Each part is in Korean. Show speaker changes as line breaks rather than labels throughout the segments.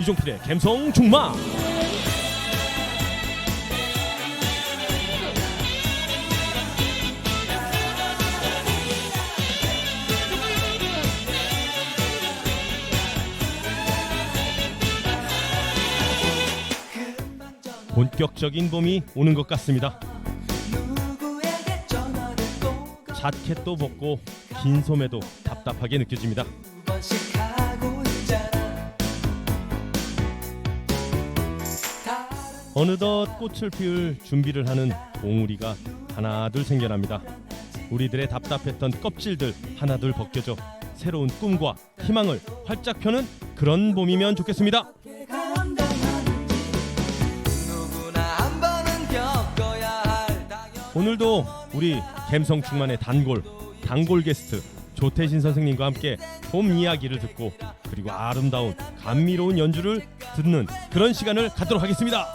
이종필의 감성 충만. 본격적인 봄이 오는 것 같습니다. 자켓도 벗고 긴 소매도 답답하게 느껴집니다. 어느덧 꽃을 피울 준비를 하는 봉우리가 하나둘 생겨납니다. 우리들의 답답했던 껍질들 하나둘 벗겨져 새로운 꿈과 희망을 활짝 펴는 그런 봄이면 좋겠습니다. 오늘도 우리 감성 충만의 단골 게스트 조태신 선생님과 함께 봄 이야기를 듣고 그리고 아름다운 감미로운 연주를 듣는 그런 시간을 갖도록 하겠습니다.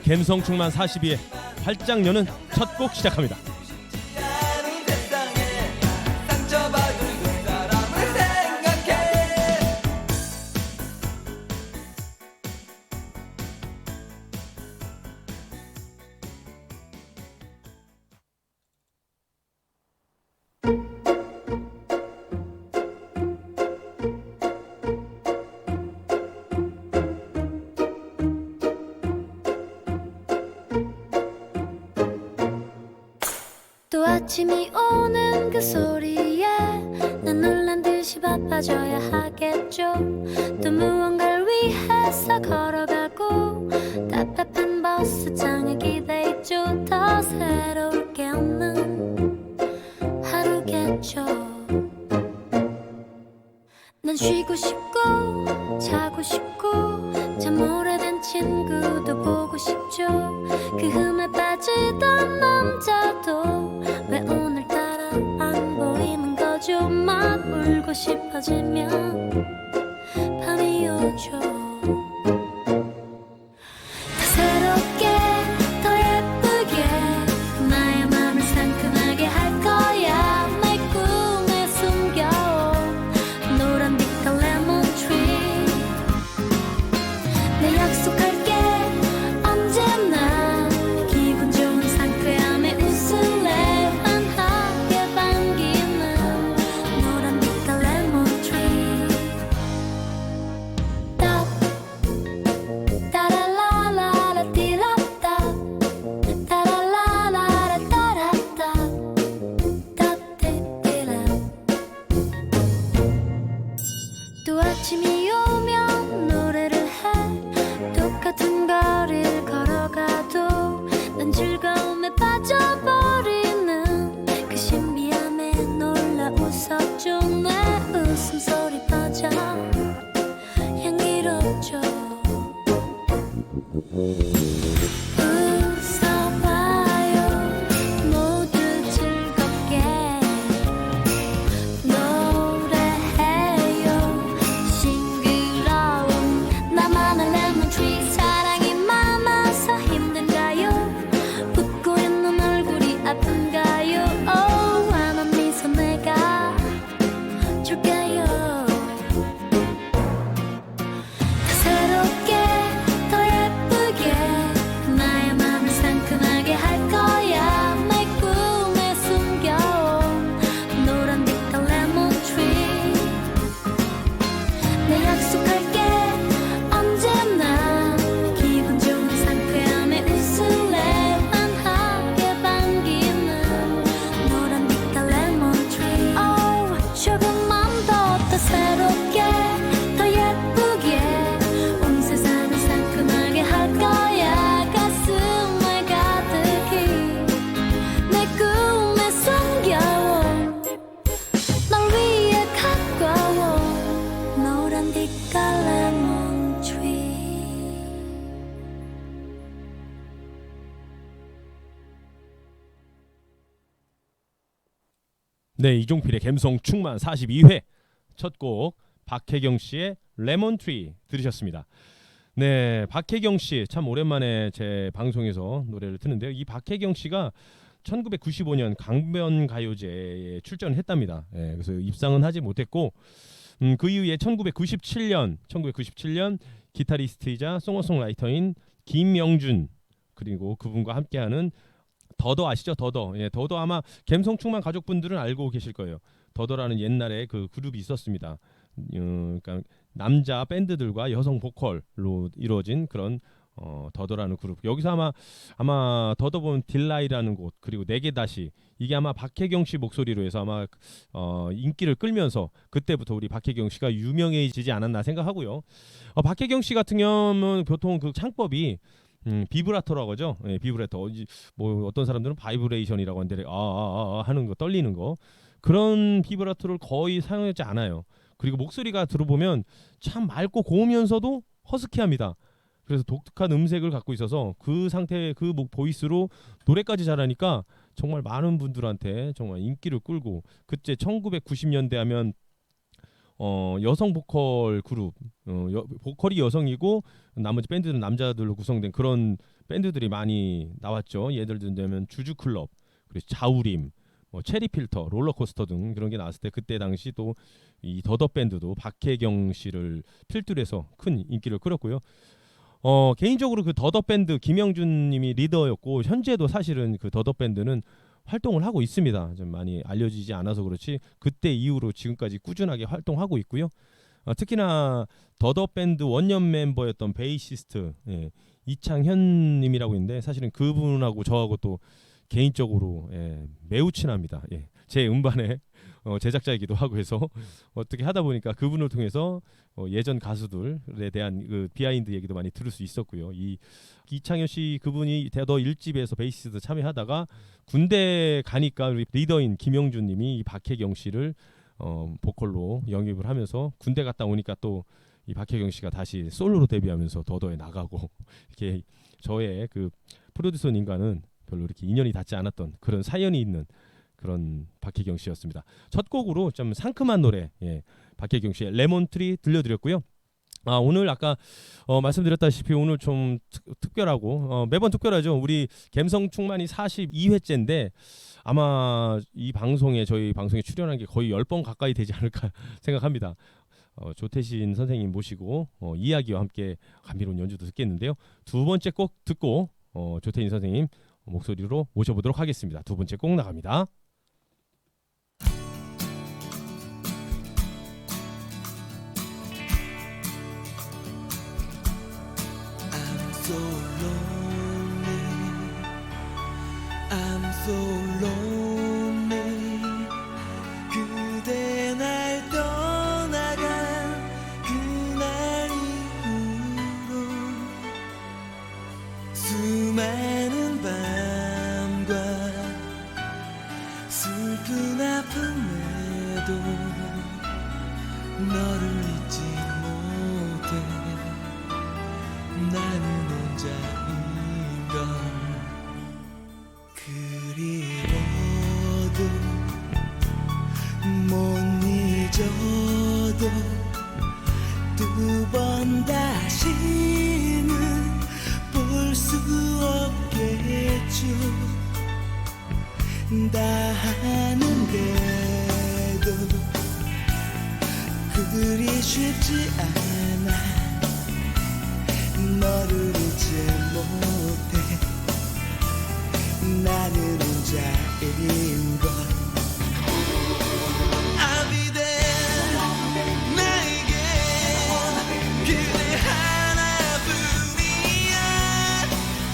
감성 충만 42회 활짝 여는 첫 곡 시작합니다.
또 아침이 오는 그 소리에 난 놀란 듯이 바빠져야 하겠죠. 또 무언가를 위해서 걸어가고 답답한 버스장에 기대있죠. 더 새로울 게 없는 하루겠죠. 난 쉬고 싶고 자고 싶고 참 오래된 친구도 보고 싶죠. 그 흠에 빠지던 남자도 왜 오늘따라 안 보이는 거죠. 막 울고 싶어지면 밤이 오죠. 더 새롭게 더 예쁘게 나의 맘을 상큼하게 할 거야. 내 꿈에 숨겨온 노란 빛깔 레몬 트리. 내 약속할게 언제나 기분 좋은 상쾌함에 웃을래. 환하게 반기는 노란 빛깔 레몬 트리. 따라라라라 띠라따 따라라라라 따라따 따띠띠라. 또 아침이 오면 노래를 해. 똑같은 거리를 걸어가도 난 즐거움에 빠져버리는 그 신비함에 놀라 웃었죠. 내 웃음소리 퍼져 향기롭죠. 웃어봐요 모두 즐겁게 노래해요. 싱그러운 나만의 레몬 트리. 사랑이 많아서 힘든가요? 웃고 있는 얼굴이 아픈가요? 환한 미소 내가 줄게요. 더 새롭게 더 예쁘게 나의 맘을 상큼하게 할 거야. 내 꿈에 숨겨온 노란 빛깔 레몬 트리. 내 약속할게 언제나 기분 좋은 상쾌함에 웃을래. 환하게 반기는 노란 빛깔 레몬 트리. 조금만 더 새롭게 더 예쁘게 온 세상을 상큼하게 할 거야. 가슴에 가득히 내 꿈에 숨겨온 널 위해 가까운 노란 빛깔 레몬 트리.
네, 이종필의 감성 충만 42회 첫 곡 박혜경 씨의 레몬트리 들으셨습니다. 네, 박혜경 씨 참 오랜만에 제 방송에서 노래를 듣는데요. 이 박혜경 씨가 1995년 강변 가요제에 출전을 했답니다. 예, 그래서 입상은 하지 못했고 그 이후에 1997년 기타리스트이자 송어송라이터인 김영준 그리고 그분과 함께하는 더더 아시죠? 더더. 예, 더더 아마 갬성충만 가족분들은 알고 계실 거예요. 더더라는 옛날에 그 그룹이 있었습니다. 그러니까 남자 밴드들과 여성 보컬로 이루어진 그런 더더라는 그룹. 여기서 아마 더더 보면 딜라이라는 곳 그리고 내게 다시 이게 아마 박혜경 씨 목소리로 해서 아마 인기를 끌면서 그때부터 우리 박혜경 씨가 유명해지지 않았나 생각하고요. 박혜경 씨 같은 경우는 보통 그 창법이 비브라토라고 하죠. 예, 비브라토. 뭐 어떤 사람들은 바이브레이션이라고 하는데 하는 거 떨리는 거 그런 비브라토를 거의 사용하지 않아요. 그리고 목소리가 들어보면 참 맑고 고우면서도 허스키합니다. 그래서 독특한 음색을 갖고 있어서 그 상태의 그 보이스로 노래까지 잘하니까 정말 많은 분들한테 정말 인기를 끌고 그때 1990년대 하면 여성 보컬 그룹 보컬이 여성이고 나머지 밴드는 남자들로 구성된 그런 밴드들이 많이 나왔죠. 예를 들면 주주클럽 그리고 자우림 뭐 체리필터 롤러코스터 등 그런 게 나왔을 때 그때 당시 또 이 더더 밴드도 박혜경 씨를 필두로 해서 큰 인기를 끌었고요. 개인적으로 그 더더 밴드 김영준 님이 리더였고 현재도 사실은 그 더더 밴드는 활동을 하고 있습니다. 좀 많이 알려지지 않아서 그렇지 그때 이후로 지금까지 꾸준하게 활동하고 있고요. 특히나 더더 밴드 원년 멤버였던 베이시스트 이창현 님이라고 있는데 사실은 그분하고 저하고 또 개인적으로 매우 친합니다. 제 음반의 제작자이기도 하고 해서 어떻게 하다 보니까 그분을 통해서 예전 가수들에 대한 그 비하인드 얘기도 많이 들을 수 있었고요. 이 이창현 씨 그분이 더더 1집에서 베이시스트 참여하다가 군대 가니까 우리 리더인 김영준 님이 이 박혜경 씨를 보컬로 영입을 하면서 군대 갔다 오니까 또 이 박혜경 씨가 다시 솔로로 데뷔하면서 더더에 나가고 이렇게 저의 그 프로듀서님과는 별로 이렇게 인연이 닿지 않았던 그런 사연이 있는 그런 박혜경 씨였습니다. 첫 곡으로 좀 상큼한 노래 박혜경 씨의 레몬트리 들려드렸고요. 오늘 아까 말씀드렸다시피 오늘 좀 특별하고 매번 특별하죠. 우리 갬성충만이 42회째인데 아마 이 방송에 저희 방송에 출연한 게 거의 10번 가까이 되지 않을까 생각합니다. 조태신 선생님 모시고 이야기와 함께 감미로운 연주도 듣겠는데요. 두 번째 곡 듣고 조태신 선생님 목소리로 모셔보도록 하겠습니다. 두 번째 곡 나갑니다.
So lonely, I'm so lonely. 그대 날 떠나간 그날 이후로 수많은 밤과 슬픈 아픔에도 너를 잊지 못해. 나는 혼자인걸. 그리워도 못 잊어도 두 번 다시는 볼 수 없겠죠. 다 하는데도 그리 쉽지 않아. 너를 잊지 못해. 나는 혼자인걸. I'll be there. 나에겐 그대 하나뿐이야.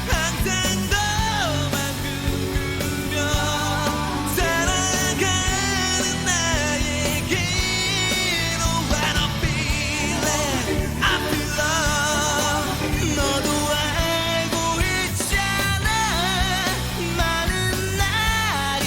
항상 너만 부르며 살아가는 나에게 Oh what a feeling. I feel love. 너도 알고 있잖아. 많은 날이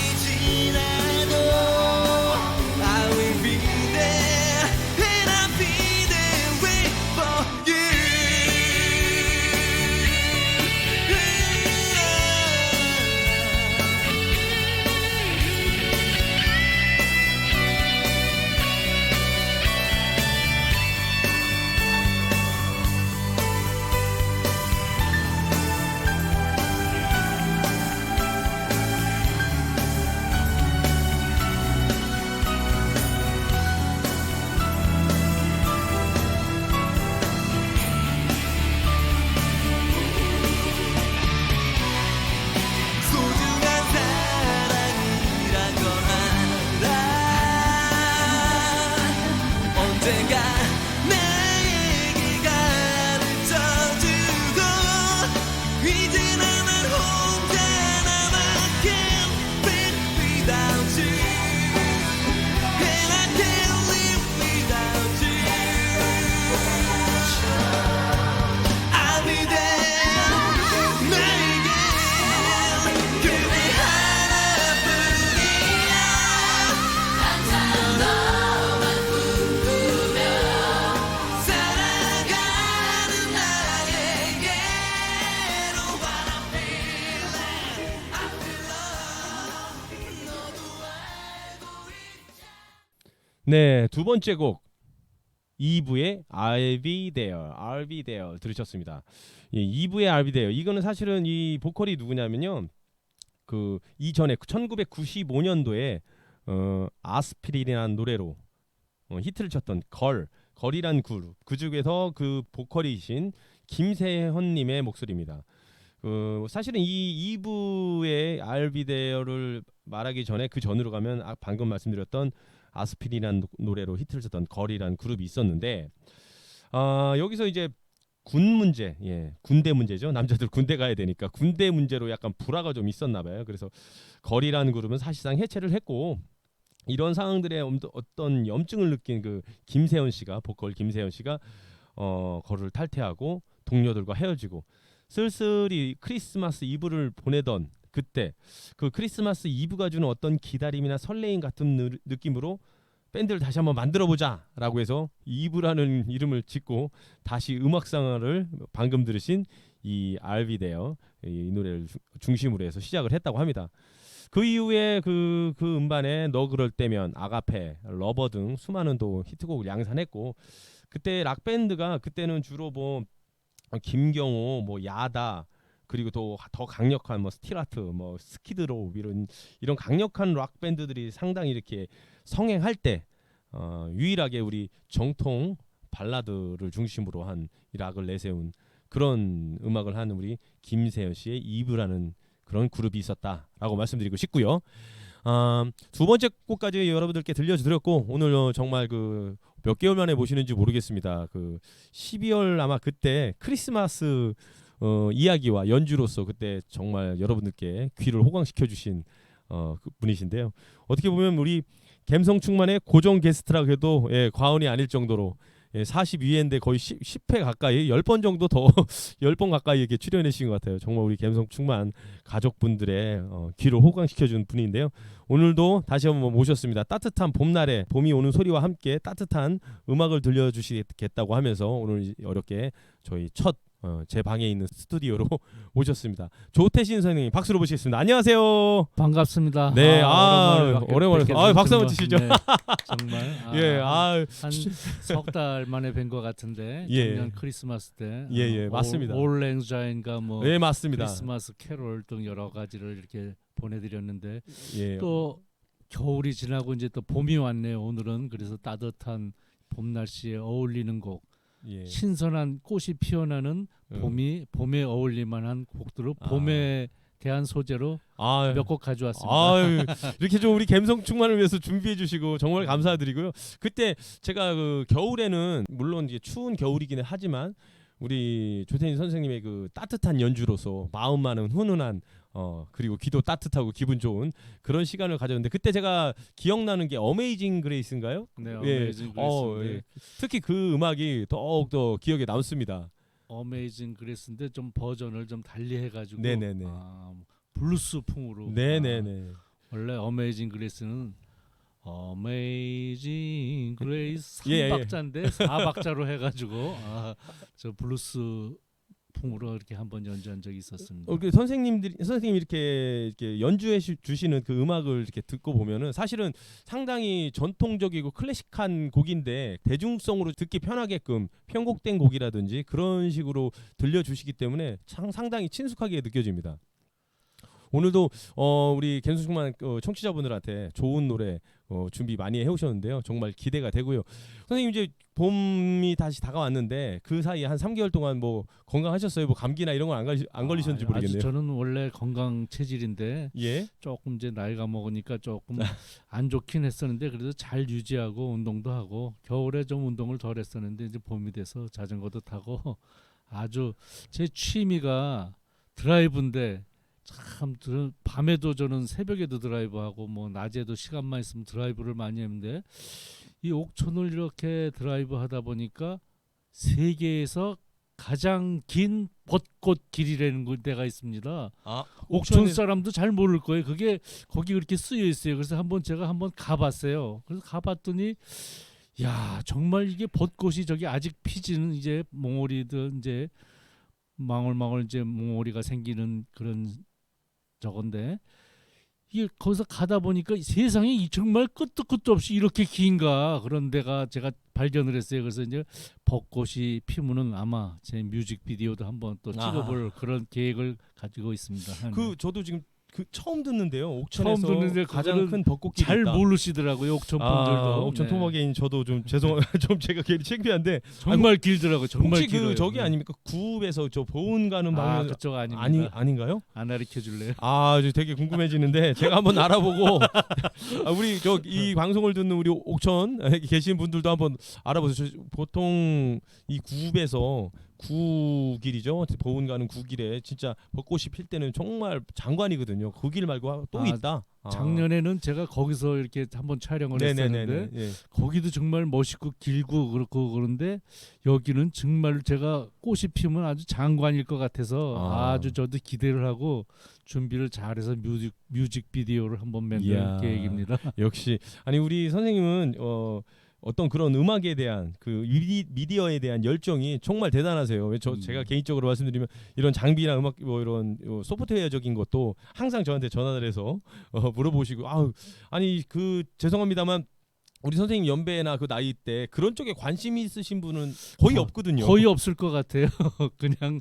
네, 두 번째 곡 2부의 I'll Be There 들으셨습니다. 예, 2부의 I'll Be There 이거는 사실은 이 보컬이 누구냐면요. 그 이전에 1995년도에 아스피린이라는 노래로 히트를 쳤던 걸이란 그룹 그 중에서 그 보컬이신 김세현님의 목소리입니다. 사실은 이 2부의 I'll Be There를 말하기 전에 그 전으로 가면 방금 말씀드렸던 아스피린이라는 노래로 히트를 쳤던 걸이란 그룹이 있었는데 여기서 이제 군 문제, 군대 문제죠. 남자들 군대 가야 되니까 군대 문제로 약간 불화가 좀 있었나 봐요. 그래서 걸이라는 그룹은 사실상 해체를 했고 이런 상황들에 어떤 염증을 느낀 그 김세현 씨가 보컬 김세현 씨가 걸을 탈퇴하고 동료들과 헤어지고 쓸쓸히 크리스마스 이브를 보내던 그때 그 크리스마스 이브가 주는 어떤 기다림이나 설레임 같은 느낌으로 밴드를 다시 한번 만들어보자라고 해서 이브라는 이름을 짓고 다시 음악상을 방금 들으신 이 I'll Be There 이 노래를 중심으로 해서 시작을 했다고 합니다. 그 이후에 그 음반에 너 그럴 때면 아가페, 러버 등 수많은 또 히트곡을 양산했고 그때 락 밴드가 그때는 주로 뭐 김경호, 뭐 야다 그리고 또 더 강력한 뭐 스틸아트, 뭐 스키드로 이런 강력한 락 밴드들이 상당히 이렇게 성행할 때 유일하게 우리 정통 발라드를 중심으로 한 이 락을 내세운 그런 음악을 하는 우리 김세현 씨의 이브라는 그런 그룹이 있었다라고 말씀드리고 싶고요. 두 번째 곡까지 여러분들께 들려드렸고 오늘 정말 그 몇 개월 만에 보시는지 모르겠습니다. 그 12월 아마 그때 크리스마스 이야기와 연주로서 그때 정말 여러분들께 귀를 호강시켜 주신 그 분이신데요. 어떻게 보면 우리 감성 충만의 고정 게스트라고 해도 과언이 아닐 정도로 42회인데 거의 10회 가까이 10번 정도 더 10번 가까이 이렇게 출연해 주신 것 같아요. 정말 우리 감성 충만 가족분들의 귀를 호강시켜 준 분인데요. 오늘도 다시 한번 모셨습니다. 따뜻한 봄날에 봄이 오는 소리와 함께 따뜻한 음악을 들려주시겠다고 하면서 오늘 어렵게 저희 첫 제 방에 있는 스튜디오로 모셨습니다. 조태신 선생님 박수로 모시겠습니다. 안녕하세요.
반갑습니다.
네, 오랜만에 박수 한번 주시죠.
네, 정말 한 석 달 만에 뵌 것 같은데 작년 크리스마스 때
맞습니다.
올 랭자인가 뭐
맞습니다.
크리스마스 캐롤 등 여러 가지를 이렇게 보내드렸는데
예.
또 겨울이 지나고 이제 또 봄이 왔네요. 오늘은 그래서 따뜻한 봄 날씨에 어울리는 곡. 신선한 꽃이 피어나는 봄에 어울릴만한 곡들을 봄에 대한 소재로 몇 곡 가져왔습니다.
이렇게 좀 우리 감성 충만을 위해서 준비해 주시고 정말 감사드리고요. 그때 제가 그 겨울에는 물론 이제 추운 겨울이긴 하지만 우리 조태인 선생님의 그 따뜻한 연주로서 마음만은 훈훈한 그리고 귀도 따뜻하고 기분 좋은 그런 시간을 가졌는데 그때 제가 기억나는 게 어메이징 그레이스인가요?
네, 어메이징 그레이스.
특히 그 음악이 더욱더 기억에 남습니다.
어메이징 그레이스인데 좀 버전을 좀 달리 해가지고
네네네.
블루스풍으로.
네네네.
원래 어메이징 그레이스는 어메이징 그레이스 3박자인데 4박자로 해가지고 저 블루스 풍으로 이렇게 한번 연주한 적이 있었습니다.
선생님 이렇게 연주해 주시는 그 음악을 이렇게 듣고 보면은 사실은 상당히 전통적이고 클래식한 곡인데 대중성으로 듣기 편하게끔 편곡된 곡이라든지 그런 식으로 들려주시기 때문에 상당히 친숙하게 느껴집니다. 오늘도 우리 갬성충만 청취자분들한테 좋은 노래 준비 많이 해오셨는데요. 정말 기대가 되고요. 선생님 이제 봄이 다시 다가왔는데 그 사이에 한 3개월 동안 뭐 건강하셨어요? 뭐 감기나 이런 건 안 걸리셨는지 모르겠네요.
저는 원래 건강 체질인데 조금 이제 나이가 먹으니까 조금 안 좋긴 했었는데 그래도 잘 유지하고 운동도 하고 겨울에 좀 운동을 덜 했었는데 이제 봄이 돼서 자전거도 타고 아주 제 취미가 드라이브인데 참 밤에도 저는 새벽에도 드라이브하고 뭐 낮에도 시간만 있으면 드라이브를 많이 했는데 이 옥천을 이렇게 드라이브 하다 보니까 세계에서 가장 긴 벚꽃 길이라는 데가 있습니다. 옥천 사람도 잘 모를 거예요. 그게 거기 그렇게 쓰여 있어요. 그래서 제가 한번 가봤어요. 그래서 가봤더니 야 정말 이게 벚꽃이 저기 아직 피지는 이제 몽오리들 이제 망울망울 이제 몽오리가 생기는 그런 저건데 이게 거기서 가다 보니까 세상에 이 정말 끝도 끝도 없이 이렇게 긴가 그런 데가 제가 발견을 했어요. 그래서 이제 벚꽃이 피면은 아마 제 뮤직비디오도 한번 또 찍어볼 그런 계획을 가지고 있습니다.
그 저도 지금 그 처음 듣는데요. 옥천에서
처음 듣는데
가장
그거는
큰 벚꽃길이
잘
있다.
모르시더라고요. 옥천 분들도.
옥천
네.
토박이인 저도 좀 좀 제가 괜히 창피한데
정말 길더라고요. 정말
혹시
길어요.
그 저기
네.
아닙니까? 구읍에서 저 보은 가는 방면
그쪽 아닙니다.
아닌가요?
안 가르쳐 줄래요?
저 되게 궁금해지는데 제가 한번 알아보고 우리 저 이 방송을 듣는 우리 옥천 계신 분들도 한번 알아보세요. 보통 이 구읍에서 구길이죠. 보은 가는 구길에 진짜 벚꽃이 필 때는 정말 장관이거든요. 그 길 말고 또 있다.
작년에는 제가 거기서 이렇게 한번 촬영을 했었는데
예.
거기도 정말 멋있고 길고 그렇고 그런데 여기는 정말 제가 꽃이 피면 아주 장관일 것 같아서 아주 저도 기대를 하고 준비를 잘해서 뮤직비디오를 한번 만들
이야.
계획입니다.
역시 아니 우리 선생님은 어떤 그런 음악에 대한 그 미디어에 대한 열정이 정말 대단하세요. 제가 개인적으로 말씀드리면 이런 장비나 음악 뭐 이런 소프트웨어적인 것도 항상 저한테 전화를 해서 물어보시고 아니 그 죄송합니다만 우리 선생님 연배나 그 나이 때 그런 쪽에 관심이 있으신 분은 거의 없거든요.
거의 없을 것 같아요. 그냥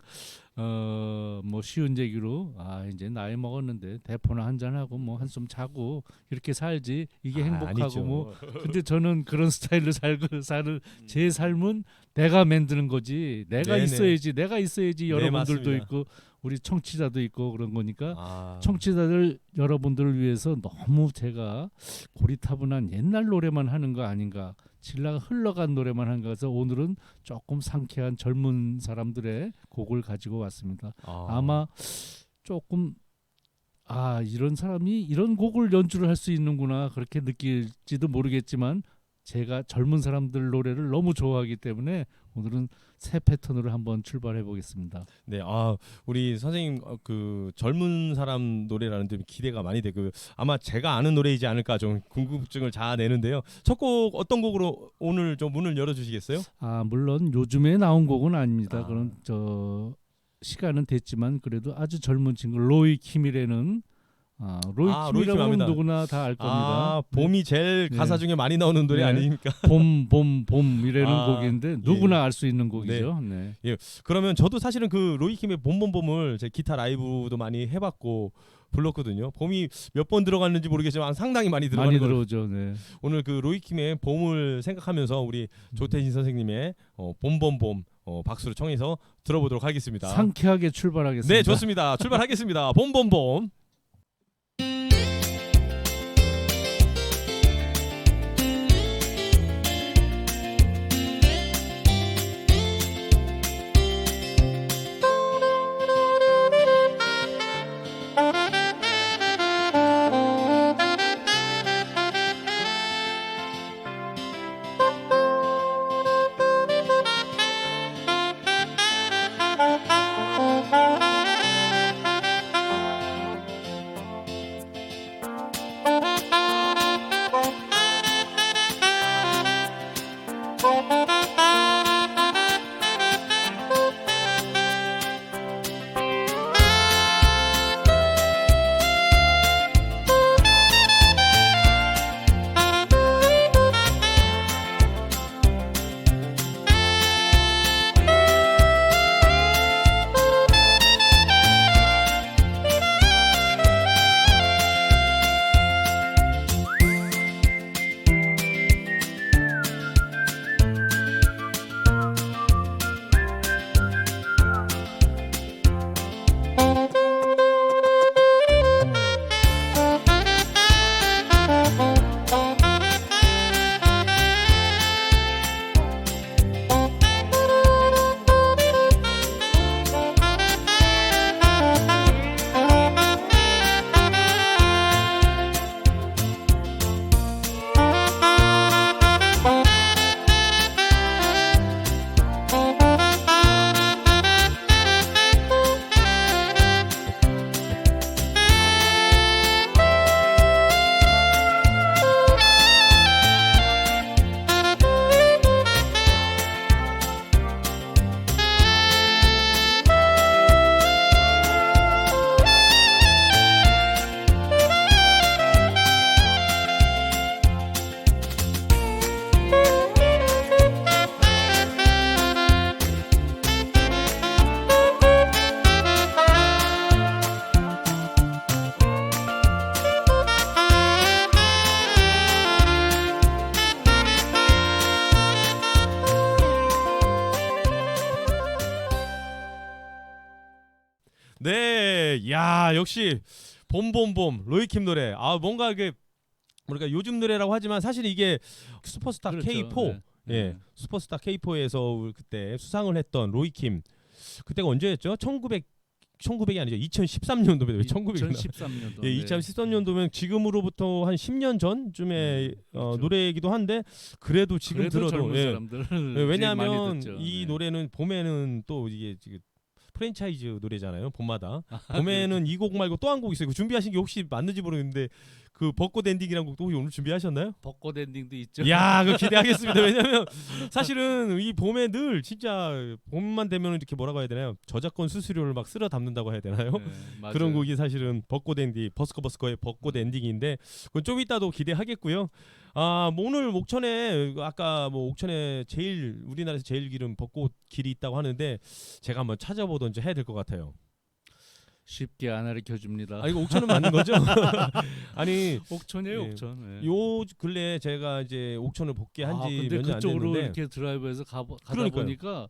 뭐 쉬운 얘기로 이제 나이 먹었는데 대포나 한잔 하고 뭐 한숨 자고 이렇게 살지 이게 행복하고
아니죠.
뭐 근데 저는 그런 스타일로 사는 제 삶은 내가 만드는 거지 내가
네네.
있어야지 여러분들도
맞습니다.
있고 우리 청취자도 있고 그런 거니까
아.
청취자들 여러분들을 위해서 너무 제가 고리타분한 옛날 노래만 하는 거 아닌가 질라가 흘러간 노래만 한 거라서 오늘은 조금 상쾌한 젊은 사람들의 곡을 가지고 왔습니다. 아마 조금 이런 사람이 이런 곡을 연주를 할 수 있는구나 그렇게 느낄지도 모르겠지만 제가 젊은 사람들 노래를 너무 좋아하기 때문에 오늘은 새 패턴으로 한번 출발해 보겠습니다.
네, 우리 선생님 그 젊은 사람 노래라는 데 기대가 많이 되고 아마 제가 아는 노래이지 않을까 좀 궁금증을 자아내는데요. 첫 곡 어떤 곡으로 오늘 좀 문을 열어주시겠어요?
물론 요즘에 나온 곡은 아닙니다. 그런 시간은 됐지만 그래도 아주 젊은 친구 로이 킴이라는 로이 킴이라고는
킴입니다.
누구나 다 알 겁니다.
봄이 제일
네.
가사 중에 많이 나오는 노래
네.
아닙니까?
봄이라는 곡인데 누구나 알 수 있는 곡이죠. 네.
그러면 저도 사실은 그 로이 킴의 봄봄봄을 제 기타 라이브도 많이 해봤고 불렀거든요. 봄이 몇 번 들어갔는지 모르겠지만 상당히 많이
많이
들어가는 걸
들어오죠. 네.
오늘 그 로이 킴의 봄을 생각하면서 우리 조태진 선생님의 봄봄봄 박수를 청해서 들어보도록 하겠습니다.
상쾌하게 출발하겠습니다.
네, 좋습니다. 출발하겠습니다. 봄봄봄. 야 역시 봄봄봄 로이킴 노래. 아 뭔가 이게 뭐랄까 요즘 노래라고 하지만 사실 이게 슈퍼스타
그렇죠.
K4
네.
예 슈퍼스타 K4에서 그때 수상을 했던 로이킴 그때가 언제였죠? 1900이 아니죠 2013년도에 1900이
2013년도.
예, 2013년도면 지금으로부터 한 10년 전쯤의
그렇죠.
노래이기도 한데 그래도 지금
그래도
들어도
젊은
예.
사람들
예, 왜냐하면
듣죠.
이
네.
노래는 봄에는 또 이게 지금 프랜차이즈 노래잖아요. 봄마다 봄에는 이 곡 말고 또 한 곡 있어요. 그 준비하신 게 혹시 맞는지 모르겠는데 그 벚꽃 엔딩이라는 곡도 혹시 오늘 준비하셨나요?
벚꽃 엔딩도 있죠.
야, 그 기대하겠습니다. 왜냐면 사실은 이 봄에 늘 진짜 봄만 되면 이렇게 뭐라고 해야 되나요? 저작권 수수료를 막 쓸어 담는다고 해야 되나요?
네, 맞아요.
그런 곡이 사실은 벚꽃 엔딩, 버스커의 벚꽃 엔딩인데 그건 좀 이따도 기대하겠고요. 아, 뭐 오늘 옥천에 아까 뭐 옥천에 제일 우리나라에서 제일 길은 벚꽃 길이 있다고 하는데 제가 한번 찾아보던지 해야 될 것 같아요.
쉽게 안 가르쳐 줍니다.
아 이거 옥천은 맞는 거죠? 아니
옥천이에요,
예.
옥천. 예.
요 근래 제가 이제 옥천을 복귀한 지
근데
몇 년 안
그쪽으로
됐는데
이렇게 드라이브해서 가다
그러니까요.
보니까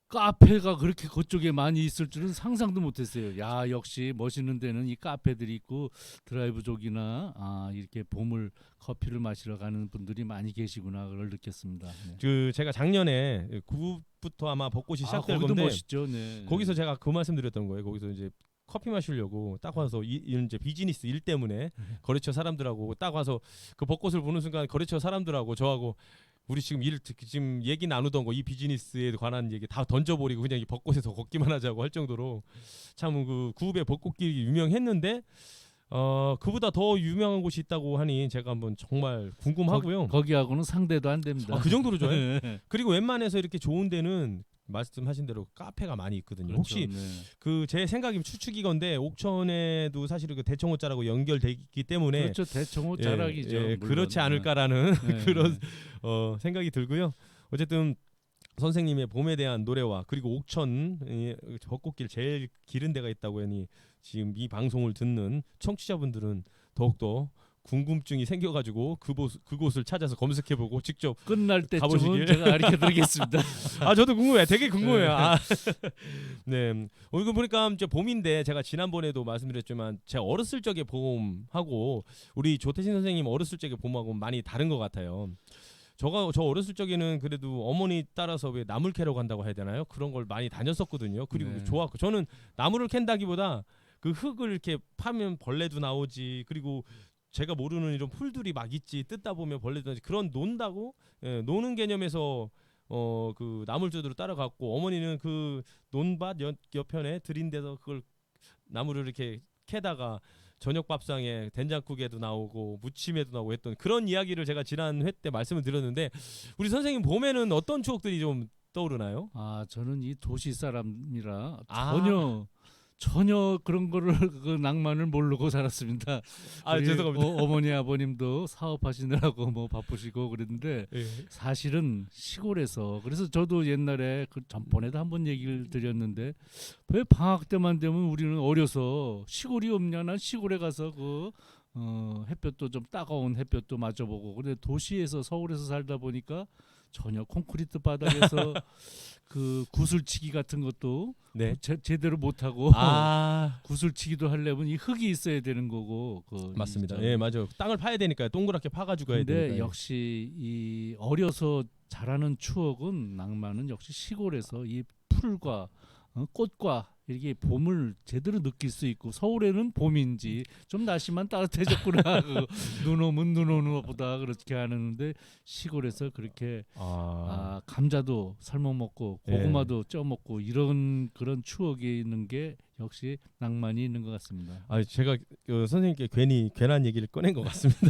카페가 그렇게 그쪽에 많이 있을 줄은 상상도 못했어요. 야 역시 멋있는 데는 이 카페들이 있고 드라이브 쪽이나 이렇게 봄을 커피를 마시러 가는 분들이 많이 계시구나 그걸 느꼈습니다. 네.
그 제가 작년에 9부터 아마 벚꽃이 시작될
거기도
건데
멋있죠. 네.
거기서 제가 그 말씀드렸던 거예요. 거기서 이제 커피 마시려고 딱 와서 이제 비즈니스 일 때문에 거래처 사람들하고 딱 와서 그 벚꽃을 보는 순간 거래처 사람들하고 저하고 우리 지금 지금 얘기 나누던 거 이 비즈니스에 관한 얘기 다 던져버리고 그냥 이 벚꽃에서 걷기만 하자고 할 정도로 참 그 구읍의 벚꽃길이 유명했는데 그보다 더 유명한 곳이 있다고 하니 제가 한번 정말 궁금하고요.
거기하고는 상대도 안 됩니다.
그 정도로 좋아요?
네.
그리고 웬만해서 이렇게 좋은 데는 말씀하신 대로 카페가 많이 있거든요.
그렇죠.
혹시
네.
그 제 생각이 추측이건데 옥천에도 사실 그 대청호자라고 연결돼 있기 때문에
그렇죠. 대청호
예,
자락이죠.
예,
물론.
그렇지 않을까라는
네.
그런 생각이 들고요. 어쨌든 선생님의 봄에 대한 노래와 그리고 옥천 벚꽃길 제일 기른 데가 있다고 하니 지금 이 방송을 듣는 청취자분들은 더욱더 궁금증이 생겨가지고 그곳을 찾아서 검색해보고 직접
끝날 때쯤은
가보시길.
제가 가르쳐드리겠습니다.
아 저도 궁금해, 되게 궁금해요. 아, 네, 이거 보니까 이제 봄인데 제가 지난번에도 말씀드렸지만 제 어렸을 적의 봄하고 우리 조태신 선생님 어렸을 적의 봄하고 많이 다른 것 같아요. 저 어렸을 적에는 그래도 어머니 따라서 왜 나물 캐러 간다고 해야 되나요? 그런 걸 많이 다녔었거든요. 그리고
네.
좋았고 저는 나물을 캔다기보다 그 흙을 이렇게 파면 벌레도 나오지 그리고 제가 모르는 이런 풀들이 막 있지 뜯다 보면 벌레도 나오지 그런 논다고 노는 개념에서 그 나물주도로 따라갔고 어머니는 그 논밭 옆편에 들인 데서 그걸 나무를 이렇게 캐다가 저녁 밥상에 된장국에도 나오고 무침에도 나오고 했던 그런 이야기를 제가 지난 회 때 말씀을 드렸는데 우리 선생님 봄에는 어떤 추억들이 좀 떠오르나요?
저는 이 도시 사람이라
아.
전혀 그런 거를 그 낭만을 모르고 살았습니다.
아
우리
죄송합니다.
어머니 아버님도 사업하시느라고 뭐 바쁘시고 그랬는데
예.
사실은 시골에서 그래서 저도 옛날에 그 전번에도 한번 얘기를 드렸는데 왜 방학 때만 되면 우리는 어려서 시골이 없냐 난 시골에 가서 그 햇볕도 좀 따가운 햇볕도 맞아보고 근데 도시에서 서울에서 살다 보니까 전혀 콘크리트 바닥에서 그 구슬치기 같은 것도
네.
제대로 못하고
아
구슬치기도 하려면 이 흙이 있어야 되는 거고
맞습니다. 예 맞아요. 땅을 파야 되니까요. 동그랗게 파가지고 해야
근데
되니까.
역시 이 어려서 자라는 추억은 낭만은 역시 시골에서 이 풀과 꽃과 이렇게 봄을 제대로 느낄 수 있고 서울에는 봄인지 좀 날씨만 따뜻해졌구나 눈 오면 눈 오는 것보다 그렇게 하는데 시골에서 그렇게 감자도 삶아 먹고 고구마도 쪄 먹고 이런 그런 추억이 있는 게 역시 낭만이 있는 것 같습니다.
제가 선생님께 괜한 얘기를 꺼낸 것 같습니다.